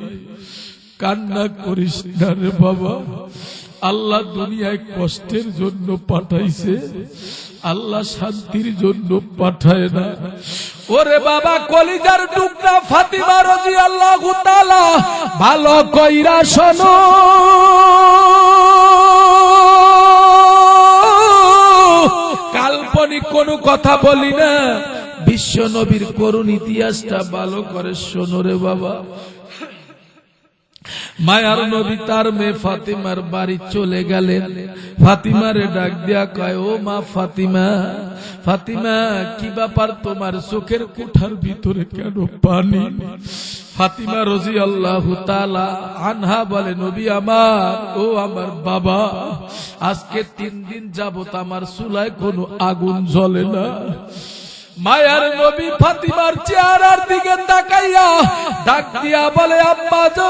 কান্না করিস না রে বাবা। আল্লাহ দুনিয়ায় কষ্টের জন্য পাঠাইছে, আল্লাহ শান্তির জন্য পাঠায় না। ওরে বাবা, কলিজার টুকরা ফাতিমা রাদিয়াল্লাহু তাআলা, ভালো কইরা শোনো। কাল্পনিক কোন কথা বলি না, বিশ্ব নবীর করুণ ইতিহাসটা ভালো করে শোনো রে বাবা। মায়ার নবী তার মেয়ে ফাতিমার বাড়ি চলে গেলেন। ফাতিমারে ডাক দিয়া কয়, ও মা ফাতিমা, ফাতিমা, কি ব্যাপার তোমার চোখের কোঠার ভিতরে কেন পানি? ফাতিমা রাদিয়াল্লাহু তাআলা আনহা বলে, নবী আমার, ও আমার বাবা, আজকে 3 দিন যাবত আমার চুলায় কোনো আগুন জ্বলে না। মায়ার নবী ফাতিমার চেহারার দিকে তাকাইয়া ডাক দিয়া বলে, আম্মা যান,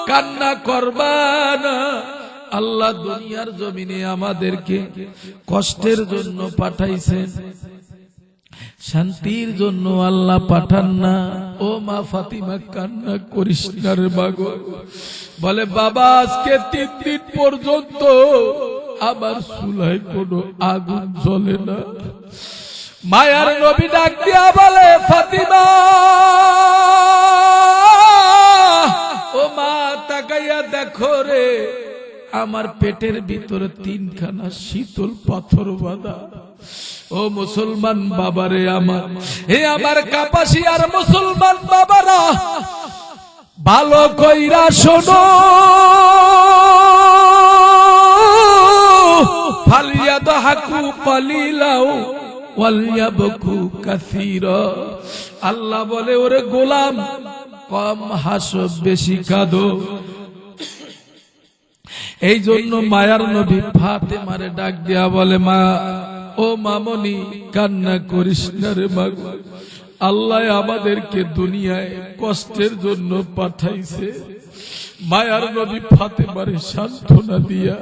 কান্না করবা না। আল্লাহ দুনিয়ার জমিনে আমাদেরকে কষ্টের জন্য পাঠাইছেন, শান্তির জন্য আল্লাহ পাঠান না। ও মা ফাতিমা, কান্না করিস না রে বাবা। বলে, বাবা, আজকে 3 দিন পর্যন্ত আমার চুলায় কোনো আগুন জ্বলে না। মায়ার নবী ডাক দিয়া বলে, ফাতিমা, ও মা, তাকাইয়া দেখো রে, আমার পেটের ভিতরে 3খানা শীতল পাথর বাঁধা। ও মুসলমান বাবারে আমার, হে আমার কাপাসী আর মুসলমান বাবারা, ভালো কইরা শোনো। ফালিয়াদহাকু কালিলাও ওয়ালিয়াবকু কাসীরা। আল্লাহ বলে, ওরে গোলাম, কম হাসো, বেশি কাঁদো। এই জন্য মায়ার নবী ফাতেমারে ডাক দিয়া বলে, মা, ও মামনি, কান্না করিস না রে মা। আল্লাহ আমাদেরকে দুনিয়ায় কষ্টের জন্য পাঠাইছে। মায়ার নবী ফাতেমারে সান্ত্বনা দিয়া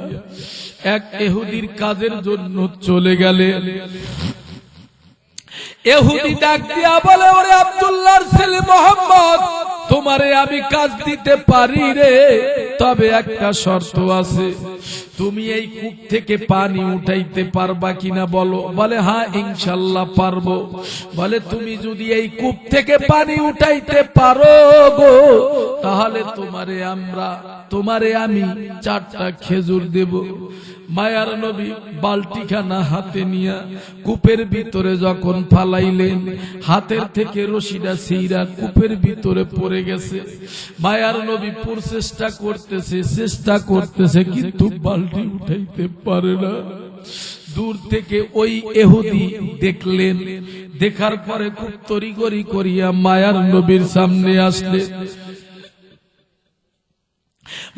এক ইহুদির কাজের জন্য চলে গেলেন। ইহুদি ডাক দিয়া বলে, ওরে আব্দুল্লাহর ছেলে মোহাম্মদ, তোমারে আমি কাজ দিতে পারি রে, তবে একটা শর্ত আছে। তুমি এই কূপ থেকে পানি উঠাইতে পারবা কিনা বলো? বলে, হ্যাঁ ইনশাআল্লাহ পারবো। বলে, তুমি যদি এই কূপ থেকে পানি উঠাইতে পারো গো, তাহলে তোমারে আমি 4টা খেজুর দেব। মায়ার নবী বালতিখানা হাতে নিয়া কূপের ভিতরে যখন ফালাইলেন, হাতের থেকে রশিটা ছিঁড়া কূপের ভিতরে পড়ে গেছে। মায়ার নবী প্রচেষ্টা করতে করতেছে, চেষ্টা করতেছে, কিন্তু বালতি উঠাইতে পারে না। দূর থেকে ওই ইহুদি দেখলেন, দেখার পরে খুব তড়িঘড়ি করিয়া মায়ার নবীর সামনে আসলেন।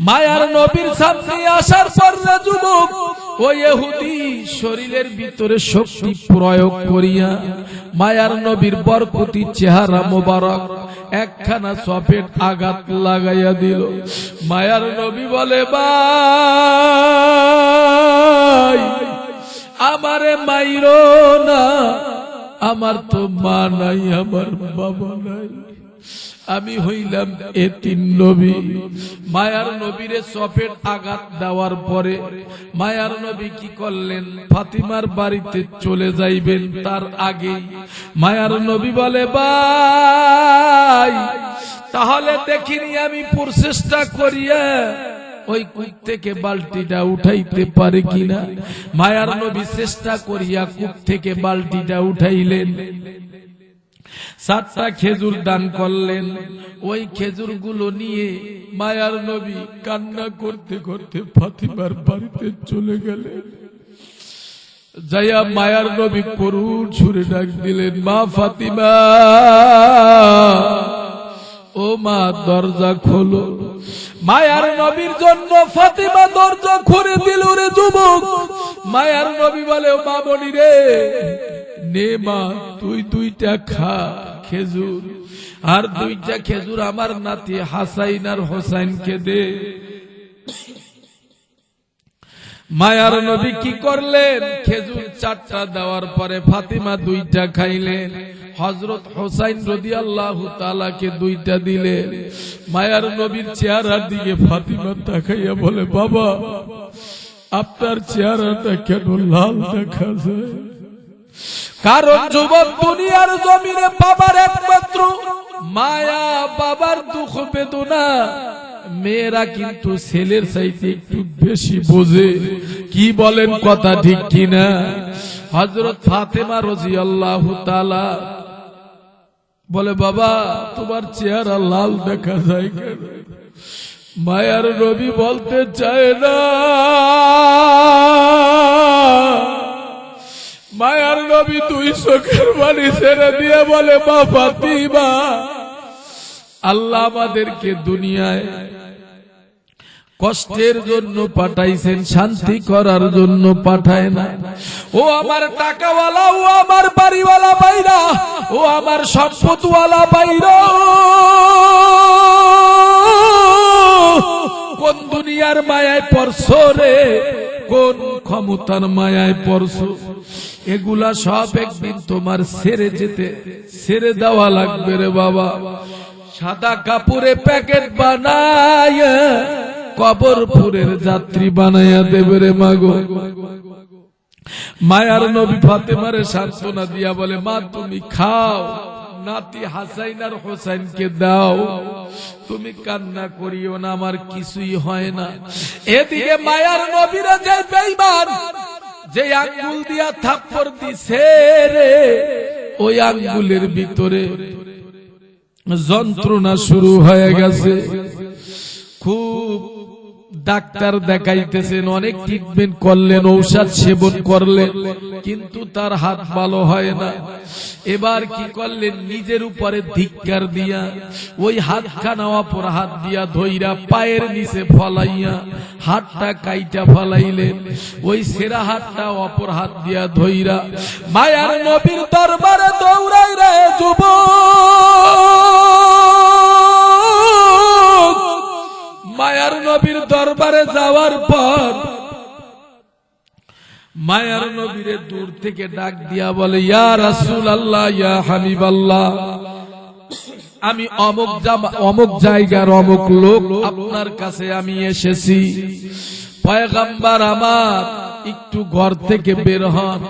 মায়ার নবীর সামনে আসার পর যুবক ওই ইহুদি শরীরের ভিতরে শক্তি প্রয়োগ করিয়া মায়ার নবীর বরকতি চেহারা মোবারক একখানা চপেট আঘাত লাগাইয়া দিল। মায়ার নবী বলে, ভাই আমারে মাইরো না, আমার তো মা নাই, আমার বাবা নাই, আমি হইলাম এতিম নবী। মায়ার নবীরে চপেট আঘাত দেওয়ার পরে মায়ার নবী কি করলেন, ফাতিমার বাড়িতে চলে যাইবেন তার আগে মায়ার নবী বলে, ভাই তাহলে দেখিনি আমি প্রচেষ্টা করিয়া ওই কূপ থেকে বালতিটা উঠাইতে পারে কিনা। মায়ার নবী চেষ্টা করিয়া কূপ থেকে বালতিটা উঠাইলেন, 7টা খেজুর দান করলেন। ওই খেজুর গুলো নিয়ে মায়ার নবী কান্না করতে করতে ফাতিমার বাড়িতে চলে গেলেন। যাইয়া মায়ার নবী করুণ সুরে ডাক দিলেন, মা ফাতিমা, ও মা দরজা খোলো। মায়ার নবীর জন্য ফাতিমা দরজা খুলে দিল। রে যুবক, মায়ার নবী বলে, ও মা বলি রে, নে মা তুই 2টা খা খেজুর, আর 2টা খেজুর আমার নাতি হাসাইন আর হোসাইনকে দে। মায়ার নবী কি করলেন, খেজুর 4টা দেওয়ার পরে ফাতিমা 2টা খাইলেন, হযরত হোসাইন রাদিয়াল্লাহু তাআলাকে 2টা দিলেন। মায়ার নবীর চেহারার দিকে ফাতিমা তাকাইয়া বলে, বাবা আপনার চেহারাটা কেন লাল দেখা যায়? কারণ যুবক দুনিয়ার জমিনে বাবার একমাত্র মায়া, বাবার দুঃখ বেদনা মেয়েরা কিন্তু ছেলের চাইতে একটু বেশি বোঝে। কি বলেন, কথা ঠিক কিনা? হযরত ফাতেমা রাদিয়াল্লাহু তাআলা বলে, বাবা তোমার চেহারা লাল দেখা যায় কেন? মায়ার নবী বলতে চায় না। মায়ার নবী 2 চোখের পানি ছেড়ে দিয়ে বলে, মা ফাতিমা, আল্লাহ আমাদেরকে দুনিয়ায় কষ্টের জন্য পাঠাইছেন, শান্তি করার জন্য পাঠায় না। ও আমার টাকাওয়ালা, ও আমার বাড়িওয়ালা বাইরা, ও আমার সম্পদওয়ালা বাইরা, কোন দুনিয়ার মায়ায় পড়ছো রে, কোন ক্ষমতার মায়ায় পড়ছো? এগুলা সব একদিন তোমার ছেড়ে দেওয়া লাগবে রে বাবা। সাদা কাপড়ে প্যাকেট বানায় কবরপুরের যাত্রী বানাইয়া দেবে রে মাগো। মায়ার নবী ফাতেমারে সান্ত্বনা দিয়া বলে, মা তুমি খাও, নাতি হাসাইন আর হোসাইনকে দাও, তুমি কান্না করিও না, আমার কিছুই হয় না। এদিকে মায়ার নবীরা যে বেঈমান, যে আঙ্গুল দিয়া থাপ্পড় দিছে রে, ওই আঙ্গুলের ভিতরে যন্ত্রণা শুরু হয়ে গেছে। খুব ডাক্তার দেখাইতেছেন, অনেক ট্রিটমেন্ট করলেন, ঔষধ সেবন করলেন, কিন্তু তার হাত ভালো হয় না। এবার কি করলেন, নিজের উপরে ধিক্কার দিয়া ওই হাতখানা অপর হাত দিয়া ধইরা পায়ের নিচে ফলাইয়া হাতটা কাইটা ফলাইলেন। ওই সেরা হাতটা অপর হাত দিয়া ধইরা মায়ার নবীর দরবারে দৌড়াই রে যুবক। মায়ার নবীর দরবারে যাওয়ার পর মায়ার নবীরে দূর থেকে ডাক দিয়া বলে, ইয়া রাসূলুল্লাহ, ইয়া হাবিবাল্লাহ, আমি অমুক জায়গার অমুক লোক, আপনার কাছে আমি এসেছি। পয়গম্বর আমার, একটু ঘর থেকে বের হন।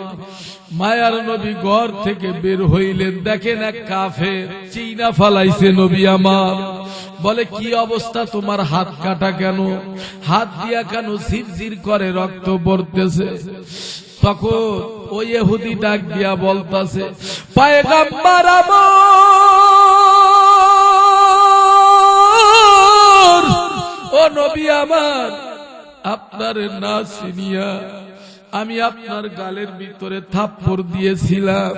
মায়ার নবী ঘর থেকে বের হইলেন, দেখেন এক কাফের চিনা ফালাইছে নবী আমার। বলে, কি অবস্থা তোমার, হাত কাটা কেন? হাত দিয়া কেন ঝিরঝির করে রক্ত পড়তেছে? তখন ওই ইহুদি ডাক দিয়া বলতাছে, পয়গম্বর আমার, ও ও নবী আমার, আপনার না চিনিয়া আমি আপনার গালের ভিতরে থাপ্পড় দিয়েছিলাম।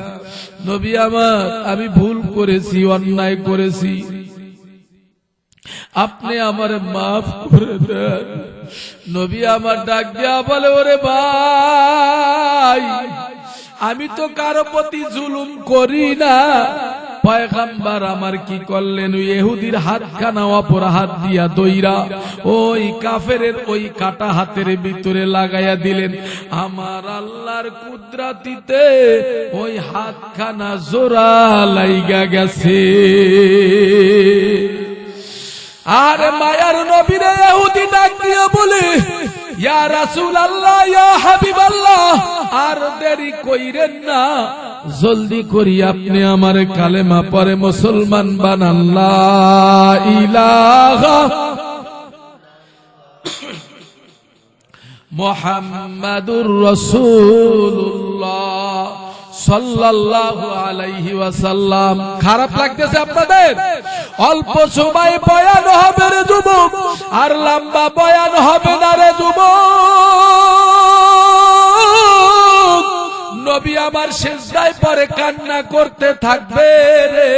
নবী আমার, আমি ভুল করেছি, অন্যায় করেছি, আপনি আমারে মাফ করে দেন। নবী আমার ডাক দিয়া বলে, ওরে ভাই, আমি তো কারো প্রতি জুলুম করি না। পয়গম্বর আমার কি করলেন, ওই ইহুদির হাতখানা অপর হাত দিয়া দইরা ওই কাফেরের ওই কাটা হাতের ভিতরে লাগাইয়া দিলেন। আমার আল্লাহর কুদরতিতে ওই হাতখানা জোড়া লাইগা গেছে। আর মায়ার নবীরে ইহুদি ডাক দিয়ে বলে, ইয়া রাসূলুল্লাহ, ইয়া হাবিবাল্লাহ, আর দেরি কইরেন না, জলদি করি আপনি আমার কালেমা পড়ে মুসলমান বানান। লা ইলাহা মুহাম্মাদুর রাসূলুল্লাহ সাল্লাল্লাহু আলাইহি ওয়াসাল্লাম। খারাপ লাগতেছে আপনাদের? অল্প সময় বয়ান হবে রে যুবক, আর লম্বা বয়ান হবে না রে যুবক। নবী আমার সিজদায় পড়ে কান্না করতে থাকবে রে।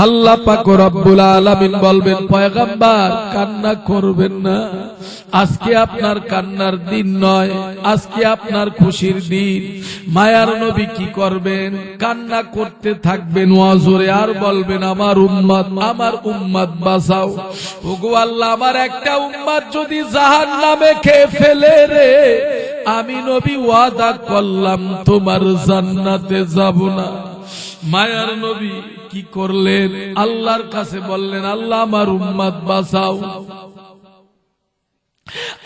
আল্লাহ পাক রব্বুল আলামিন বলবেন, পয়গম্বর কান্না করবেন না, আজকে আপনার কান্নার দিন নয়, আজকে আপনার খুশির দিন। মায়ার নবী কি করবেন? কান্না করতে থাকবেন ওয়াজরে, আর বলবেন, আমার উম্মত, আমার উম্মত বাঁচাও। ওগো আল্লাহ, আমার একটা উম্মত যদি জাহান্নামে খেয়ে ফেলে রে, আমি নবী ওয়াদা করলাম তোমার জান্নাতে যাব না। মায়ার নবী কি করলেন? আল্লাহর কাছে বললেন, আল্লাহ আমার উম্মত বাঁচাও।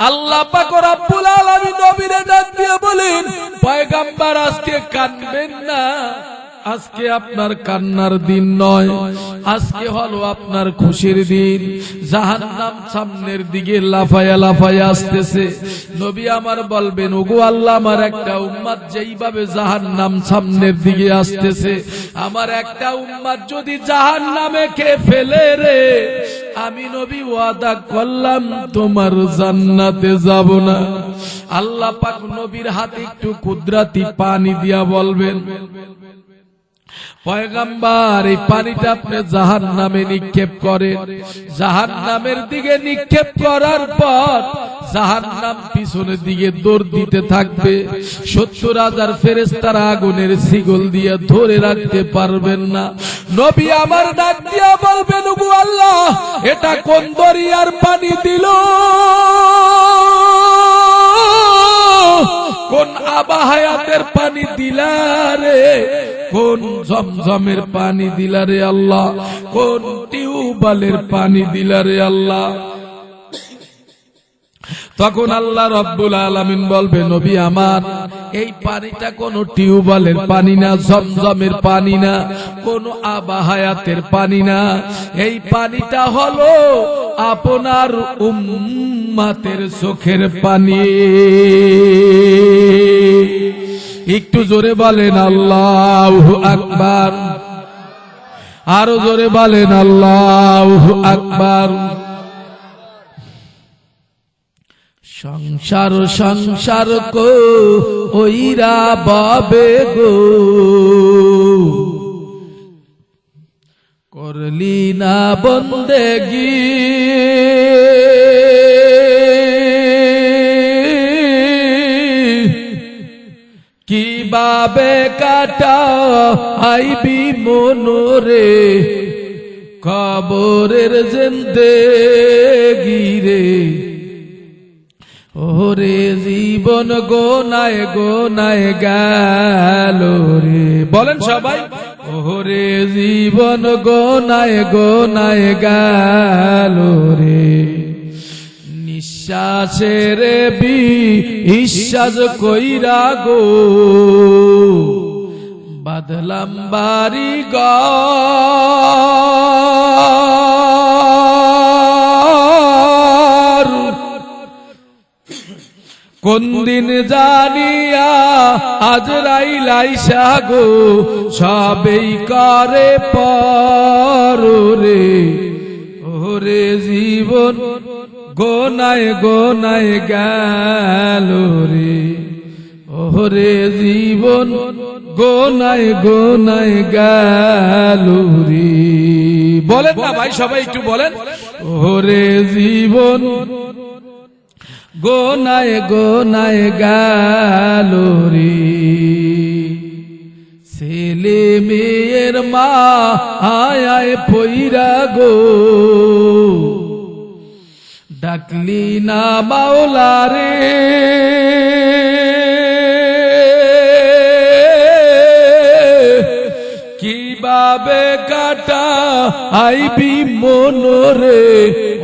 আল্লাহ পাক রব্বুল আলামিন নবীরে ডাক দিয়ে বলেন, পয়গম্বর আজকে কাঁদবেন না, আজকে আপনার কান্নার দিন নয়, আজকে হলো আপনার খুশির দিন। জাহান্নাম সামনের দিকে লাফায়া লাফায়া আসতেছে। নবী আমার বলবেন, ওগো আল্লাহ, আমার একটা উম্মত যেইভাবে জাহান্নাম সামনের দিকে আসতেছে, আমার একটা উম্মত যদি জাহান্নামে খেয়ে ফেলে রে, আমি নবী ওয়াদা করলাম তোমার জান্নাতে যাব না। আল্লাহ পাক নবীর হাতে একটু কুদরতি পানি দিয়া বলবেন, পয়গম্বর এই পানিটা আপনি জাহান্নামে নিক্ষেপ করেন। জাহান্নামের দিকে নিক্ষেপ করার পর জাহান্নাম পিছনের দিকে দৌড় দিতে থাকবে। 70,000 ফেরেশতারা আগুনের শিকল দিয়ে ধরে রাখতে পারবেন না। নবী আমার ডাক দিয়া বলবেন, ওগো আল্লাহ, এটা কোন দরিয়ার পানি দিল, কোন আবাহায়াতের পানি দিলা রে, কোন জমজমের পানি দিলা রে আল্লাহ, কোন টিউবওয়েলের পানি দিলা রে আল্লাহ। তখন আল্লাহ রব্বুল আলামিন বলবে, নবী আমার, এই পানিটা কোন টিউবওয়েলের পানি না, জমজমের পানি না, কোন আবাহায়াতের পানি না, এই পানিটা হলো আপনার উম্মতের চোখের পানি। একটু জোরে বলেন আল্লাহু আকবার, আরো জোরে বলেন আল্লাহু আকবার। সংসার সংসার কো ওইরা বাবে গো, করলি না বন্দেগি, কিভাবে কাটাও আইবি মনোরে, কবরের জিন্দেগি রে। ওরে জীবন গোনায় গোনায় গেল রে, বলেন সবাই, ওরে জীবন গোনায় গোনায় গেল রে। নিঃশ্বাসের বিশ্বাস কইরা গো, বাদলাম বাড়ি ঘর, কোন দিন জানিয়া আজরাইল আইসা গো, সবেই করে পর রে। ওরে জীবন গোনায় গোনায় গেল রে, ওরে জীবন গোনায় গোনায় গেল রে। বলেন না ভাই, সবাই একটু বলেন, ওরে জীবন গোনায় গোনায় গেল রে। ছেলে মেয়ের মা আয় পইরা গো, ডাকলি না মাওলা রে। কিভাবে কাটা আইবি মনরে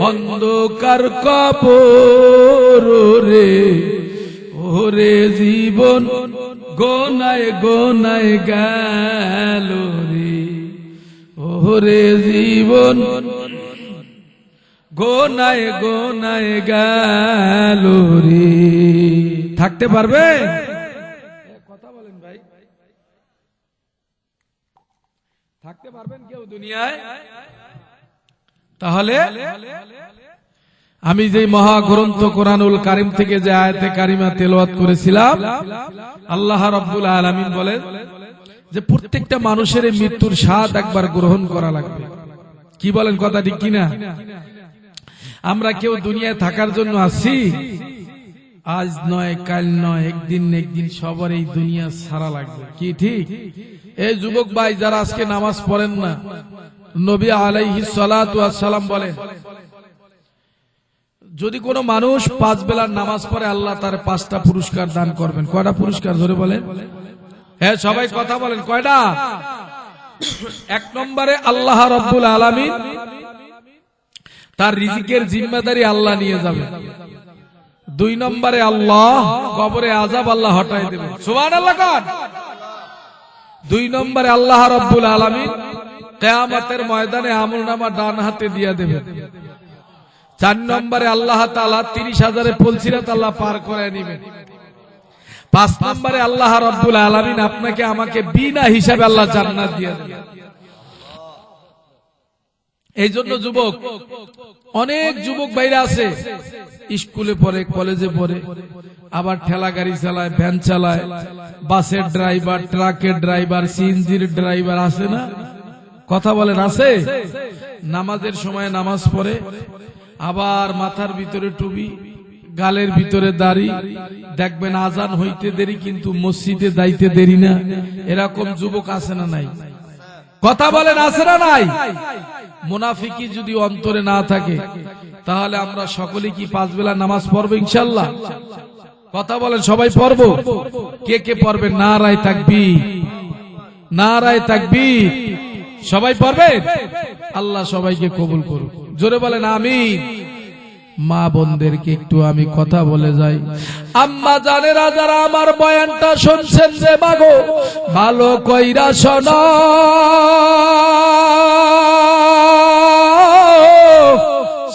অন্ধকার কবর রে, ওরে জীবন গোনায় গোনায় গেল রে, ওরে জীবন গোনায় গোনায় গেল রে। থাকতে পারবে? কথা বলেন ভাই, থাকতে পারবেন কেউ দুনিয়ায়? তাহলে আমি যে মহাগ্রন্থ কোরআনুল কারীম থেকে যে আয়াতে কারিমা তেলাওয়াত করেছিলাম, আল্লাহ রাব্বুল আলামিন বলেন যে প্রত্যেকটা মানুষের মৃত্যুর স্বাদ একবার গ্রহণ করা লাগবে। কি বলেন, কথা ঠিক কিনা? আমরা কেউ দুনিয়ায় থাকার জন্য আসি, আজ নয় কাল নয়, একদিন একদিন সবার এই দুনিয়া ছাড়া লাগবে। কি ঠিক? এই যুবক ভাই যারা আজকে নামাজ পড়েন না, নবী আলাইহিস সালাতু ওয়াস সালাম বলেন, যদি কোনো মানুষ 5 বেলার নামাজ পড়ে আল্লাহ তার 5টা পুরস্কার দান করবেন। কয়টা পুরস্কার ধরে বলেন? হ্যাঁ সবাই কথা বলেন, কয়টা? 1 নম্বরে আল্লাহ রাব্বুল আলামিন তার রিজিকের জিম্মাদারি আল্লাহ নিয়ে যাবে। 2 নম্বরে আল্লাহ কবরে আযাব আল্লাহ হটায় দেবেন। সুবহানাল্লাহ কোন? 2 নম্বরে আল্লাহ রাব্বুল আলামিন কিয়ামতের ময়দানে আমলনামা ডান হাতে দিয়ে দেবেন। 4 নম্বরে আল্লাহ তাআলা 30,000 পুলসিরাত আল্লাহ পার করে নেবেন। 5 নম্বরে আল্লাহ রাব্বুল আলামিন আপনাকে আমাকে বিনা হিসাবে আল্লাহ জান্নাত দিয়ে দেবেন। এই জন্য যুবক, অনেক যুবক ভাইরা আছে স্কুলে পড়ে, কলেজে পড়ে, আবার ঠেলা গাড়ি চালায়, ভ্যান চালায়, বাসের ড্রাইভার, ট্রাকের ড্রাইভার, সিএনজির ড্রাইভার আছে না? কথা বলেন, আছে? নামাজের সময় নামাজ পড়ে, আবার মাথার ভিতরে টুপি, গালের ভিতরে দাড়ি, দেখবেন আজান হইতে দেরি কিন্তু মসজিদে যাইতে দেরি না। এরকম যুবক আছে না নাই? কথা বলেন, আছে না নাই? মুনাফিকি যদি অন্তরে না থাকে তাহলে আমরা সকলে কি 5 বেলা নামাজ পড়বো ইনশাআল্লাহ? কথা বলেন, সবাই পড়বো? কে কে পড়বেন? নারায়ে তাকবীর, নারায়ে তাকবীর। সবাই পড়বেন? আল্লাহ সবাইকে কবুল করুক। জোরে বলেন আমিন। মা বোনদেরকে একটু আমি কথা বলে যাই। আম্মা জানেরা যারা আমার বয়ানটা শুনছেন, যে মাগো ভালো কইরা শোনো,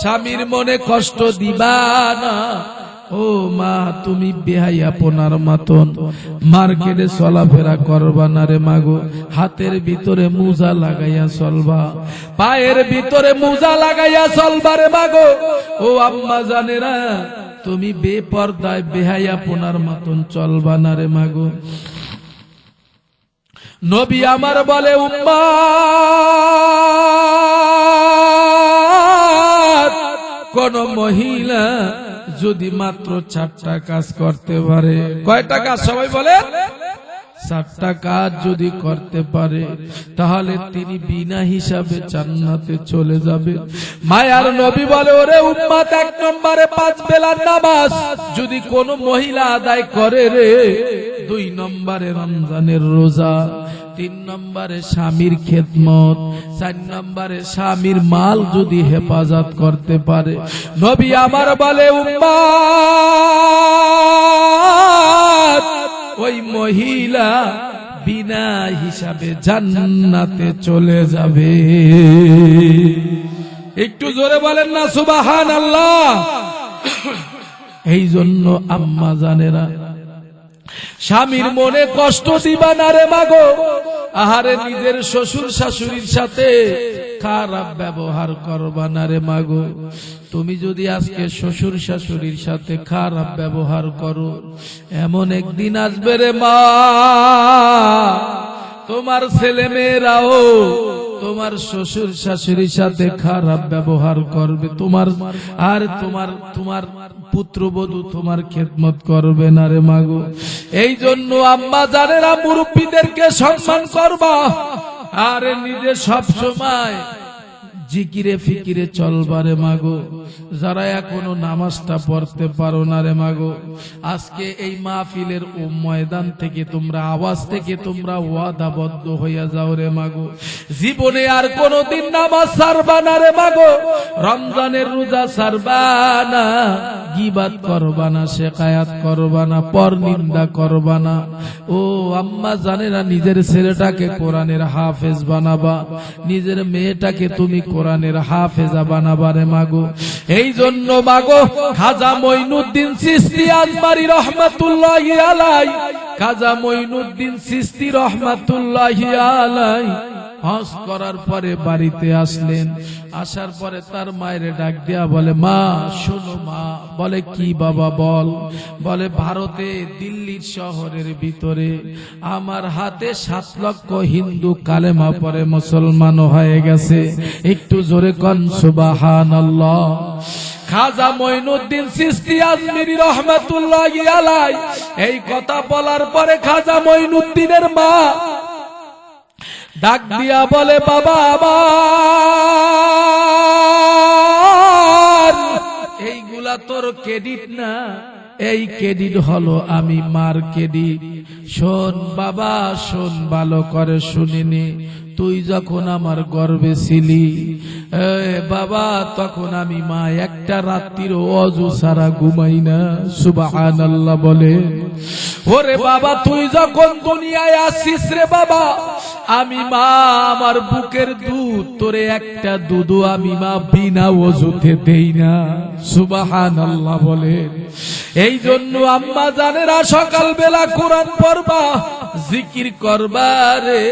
স্বামীর মনে কষ্ট দিবা না। ও মা, তুমি বেহাইয়া পোনার মতন মার্কেটে চলাফেরা করবা না রে মাগো। হাতের ভিতরে মোজা লাগাইয়া চলবা, পায়ের ভিতরে মোজা লাগাইয়া চলবা রে মাগো। ও আম্মা জানেরা, তুমি বেপরদায় বেহাইয়া পোনার মতন চলবা না রে মাগো। নবী আমার বলে, উম্মাত, কোন মহিলা যদি মাত্র 4টা কাজ করতে পারে, কয়টা কাজ? সবাই বলে 4টা কাজ যদি করতে পারে তাহলে তিনি বিনা হিসাবে জান্নাতে চলে যাবে। মায়ার নবী বলে, ওরে উম্মত, 1 নম্বরে 5 বেলার নামাজ যদি কোন মহিলা আদায় করে রে, 2 নম্বরে রমজানের রোজা, 3 নম্বরে স্বামীর খেদমত, 4 নম্বরে স্বামীর মাল যদি হেফাজত করতে পারে, নবী আমার বলে, উম্মত, ওই মহিলা বিনা হিসাবে জান্নাতে চলে যাবে। একটু জোরে বলেন না সুবহানাল্লাহ। এই জন্য আম্মা জানেরা, স্বামীর মনে কষ্ট দিবা না রে মাগো। আহারে নিজের শ্বশুর শাশুড়ির সাথে খারাপ ব্যবহার করবা না রে মাগো। তুমি যদি আজকে শ্বশুর শাশুড়ির সাথে খারাপ ব্যবহার করো, এমন একদিন আসবে রে মা, তোমার ছেলে মেয়েরাও তোমার শ্বশুর শাশুড়ির সাথে খারাপ ব্যবহার করবে, তোমার আর তোমার পুত্রবধূ তোমার খেদমত করবে না রে মাগো। এই জন্য আম্মা জানেরা মুরব্বীদেরকে সম্মান করবা, আর নিজে সব সময় জিকিরে ফিকিরে চলবারে মাগো। যারা এখনো নামাজটা পড়তে পারো না রে মাগো, আজকে এই মাহফিলের ও ময়দান থেকে তোমরা আওয়াজ থেকে তোমরা ওয়াদাবদ্ধ হইয়া যাও রে মাগো, জীবনে আর কোনোদিন নামাজ ছাড়বা না রে মাগো, রমজানের রোজা ছাড়বা না, গীবাত করবা না, শেকায়াত করবা না, পরনিন্দা করবা না। ও আম্মা জানেরা, নিজের ছেলেটাকে কোরআনের হাফেজ বানাবা, নিজের মেয়েটাকে তুমি কোরআনের হাফেজা বানাবা রে মাগো। এই জন্য মাগো খাজা মঈনুদ্দিন চিশতি আজমারি রহমাতুল্লাহি আলাই, খাজা মঈনুদ্দিন চিশতি রহমাতুল্লাহি আলাই হজ করার পরে বাড়িতে আসলেন। আসার পরে তার মায়ের ডাক দিয়া বলে, মা শোনো মা। বলে কি বাবা বল। বলে ভারতে দিল্লির শহরের ভিতরে আমার হাতে 7 লক্ষ হিন্দু কালেমা পড়ে মুসলমান হয়ে গেছে। একটু জোরে কোন সুবহানাল্লাহ। খাজা মঈনুদ্দিন চিশতি আজমিরি রহমাতুল্লাহি আলাই এই কথা বলার পরে খাজা মঈনুদ্দিনের মা ডাক দিয়া বলে, বাবা আমার এইগুলা তোর ক্রেডিট না, এই ক্রেডিট হলো আমি মার ক্রেডিট। শোন বাবা শোন, ভালো করে শুনিনি। তুই যখন আমার গর্ভে ছিলি বাবা, তখন আমি মা একটা রাত্রির অজু সারা ঘুমাই না। সুবহানাল্লাহ বলে। ওরে বাবা তুই যখন দুনিয়ায় আসিস রে বাবা, আমি মা আমার বুকের দুধ তোরে একটা দুধও আমি মা বিনা ওযুতে দেই না। সুবহানাল্লাহ বলে। এই জন্য আম্মা জানেরা সকাল বেলা কোরআন পড়বা, জিকির করবা রে,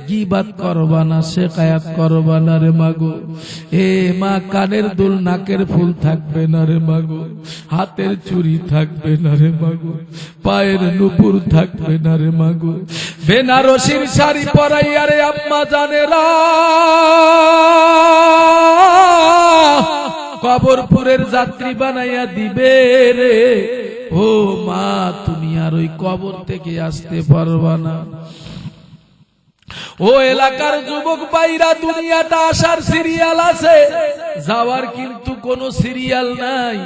গীবাত করবা না, শেকায়াত করবা না রে মাগো। এ মা কানের দুল নাকের ফুল থাকবে না রে মাগো, হাতের চুড়ি থাকবে না রে মাগো, পায়ের নুপুর থাকবে না রে মাগো। বেনারসির শাড়ি পরাইয়া রে আম্মা জানেরা কবরপুরের যাত্রী বানাইয়া দিবে রে। ও মা তুমি আর ওই কবর থেকে আসতে পারবা না। ও এলাকার যুবক ভাইরা, দুনিয়াটা আসার সিরিয়াল আছে, যাওয়ার কিন্তু কোনো সিরিয়াল নাই।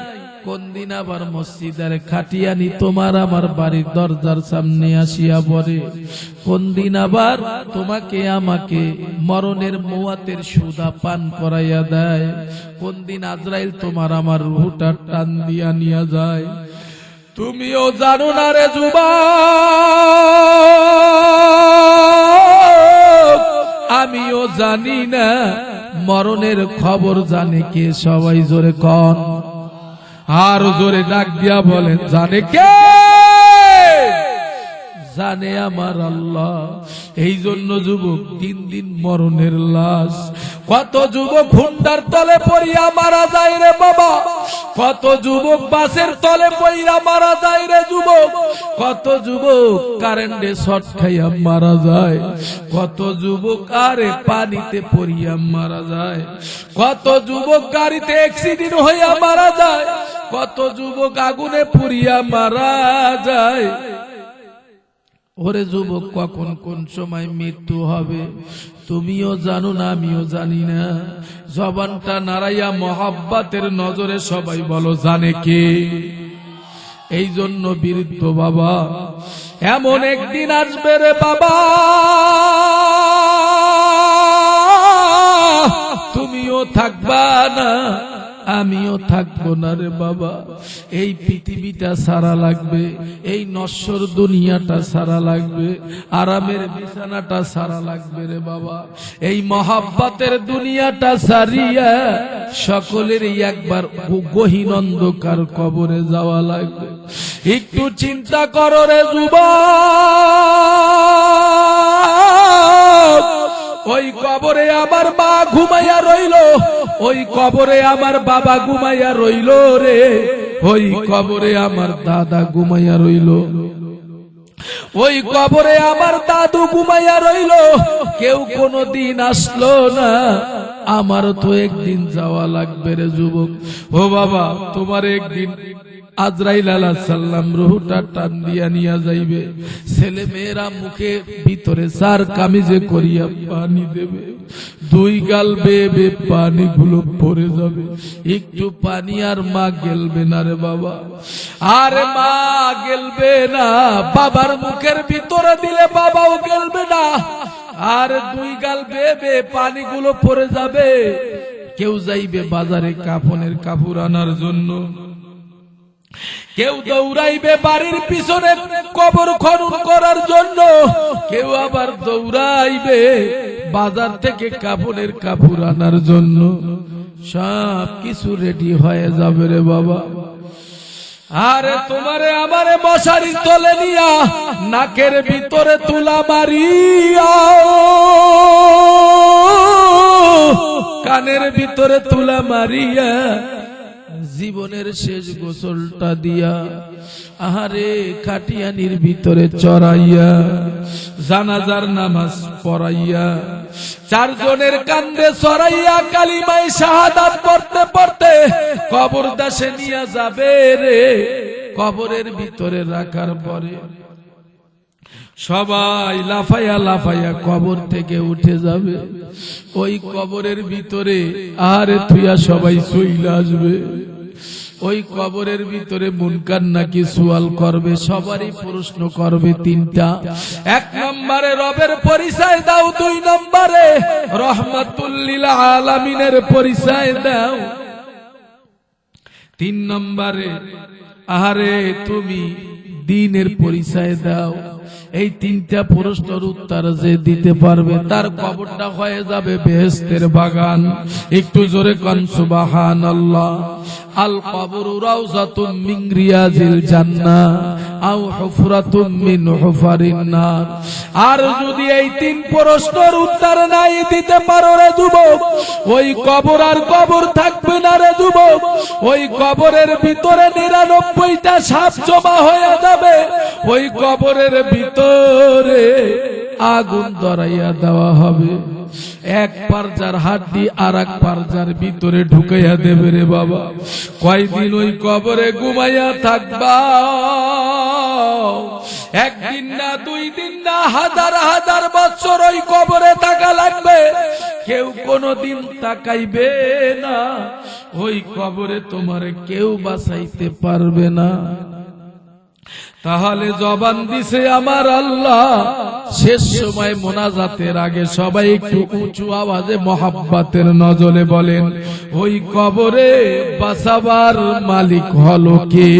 কোন দিন আবার মসজিদের খাটিয়ানি তোমার আমার বাড়ির দরজার সামনে আসিয়া পড়ে, কোন দিন আবার তোমাকে আমাকে মরণের মুয়াতের সুদা পান করাইয়া দেয়, কোন দিন আজরাইল তোমার আমার রূহটা টান দিয়া নিয়ে যায়। তুমিও জানো না রে যুবক, আমিও জানি না। মরণের খবর জানে কে? সবাই জোরে কন, আর জোরে ডাক দিয়া বলেন, জানে কে? জানে আমার আল্লাহ। এই জন্য যুবক দিন দিন মরণের লাশ। কত যুবক হুন্ডার তলে পড়িয়া মারা যায় রে বাবা, কত যুবক বাসের তলে পড়িয়া মারা যায় রে যুবক, কত যুবক কারেন্টে শর্ট খাইয়া মারা যায়, কত যুবক আরে পানিতে পড়িয়া মারা যায়, কত যুবক গাড়িতে অ্যাক্সিডেন্ট হইয়া মারা যায়, কত যুবক আগুনে পুড়িয়া মারা যায়। ওরে যুবক, কখন কোন সময় মৃত্যু হবে তুমিও জানো না, আমিও জানি না। জবানটা নাড়াইয়া মহাব্বতের নজরে সবাই বলো, জানে কে? এই জন্য বৃদ্ধ বাবা, এমন একদিন আসবে রে বাবা, তুমিও থাকবা না, আমিও থাকবো না রে বাবা। এই পৃথিবীটা সারা লাগবে, এই নশ্বর দুনিয়াটা সারা লাগবে, আরামের বিছানাটা সারা লাগবে রে বাবা। এই মহাব্বতের দুনিয়াটা সারিয়া সকলেরই একবার গহীন অন্ধকার কবরে যাওয়া লাগবে। একটু চিন্তা করো রে যুবক, ওই কবরে আমার মা ঘুমাইয়া রইল, ওই কবরে আমার বাবা ঘুমাইয়া রইল রে, ওই কবরে আমার দাদা ঘুমাইয়া রইল, ওই কবরে আমার দাদু ঘুমাইয়া রইল, কেউ কোনদিন আসলো না। আমার তো একদিন যাওয়া লাগবে রে যুবক। ও বাবা, তোমার একদিন আজরাইল আলাইহিস সালাম রূহটা টান দিয়া নিয়া যাইবে। ছেলে মেয়েরা মুখে ভিতরে চার কামিজে করিয়া পানি দেবে, দুই গাল বেয়ে বেয়ে পানিগুলো পড়ে যাবে। একটু পানি আর মা গেলবে না রে বাবা, আর মা গেলবে না। বাবার মুখের ভিতরে দিলে বাবাও গেলবে না, আর দুই গাল বেয়ে বেয়ে পানিগুলো পড়ে যাবে। কেউ যাইবে বাজারে কাফনের কাপড় আনার জন্য, কেউ দৌড়াইবে বাড়ির পিছনে কবর খনন করার জন্য, কেউ আবার দৌড়াইবে বাজার থেকে কাপড়ের কাপড় আনার জন্য। সব কিছু রেডি হয়ে যাবে রে বাবা। আরে তোমারে আমারে মশারি তলে নিয়া নাকের ভিতরে তুলা মারিয়া, কানের ভিতরে তুলা মারিয়া, জীবনের শেষ গোসলটা দিয়া, আহারে খাটিয়ানির ভিতরে চড়াইয়া, জানাজার নামাজ পড়াইয়া, চারজনের কান্দে চড়াইয়া কালিমায়ে শাহাদাত পড়তে পড়তে কবর দাসে নিয়ে যাবে রে। কবরের ভিতরে রাখার পরে সবাই লাফাইয়া লাফাইয়া কবর থেকে উঠে যাবে। ওই কবরের ভিতরে আরে তুইয়া সবাই চইলা আসবে। ওই কবরের ভিতরে মুনকার নাকি সুয়াল করবে, সবারই প্রশ্ন করবে তিনটা। এক নম্বরে রবের পরিচয় দাও, দুই নম্বরে রহমাতুল লিল আলামিনের পরিচয় দাও, তিন নম্বরে আহারে তুমি দ্বীনের পরিচয় দাও। এই তিনটা প্রশ্নের উত্তর যে দিতে পারবে তার কবরটা হয়ে যাবে বেহেশতের বাগান। একটু জোরে কোন সুবহানাল্লাহ। আল কবরু রাউযাতুম মিন রিয়াজিল জান্নাহ আও হুফরাতুম মিন হুফারিন নার। আর যদি এই তিন প্রশ্নের উত্তর নাই দিতে পারো রে যুবক, ওই কবর আর কবর থাকবে না রে যুবক। ওই কবরের ভিতরে ৯৯টা সাপ জমা হয়ে যাবে, ওই কবরের ভিতরে আগুন ধরাইয়া দেওয়া হবে। এক পারজার হাড্ডি আর এক পারজার ভিতরে ঢুকাইয়া দেবে রে বাবা। কয়দিন ওই কবরে ঘুমাইয়া থাকবা? একদিন না, দুই দিন না, হাজার হাজার বছর ওই কবরে থাকা লাগবে। কেউ কোনদিন তাকাইবে না, ওই কবরে তোমারে কেউ বাঁচাইতে পারবে না। তাহলে জবান দিছে আমার আল্লাহ। শেষ সময় মোনাজাতের আগে সবাই একটু উঁচু আওয়াজে মহাব্বতের নজরে বলেন, ওই কবরে বাঁচাবার মালিক হলো কে?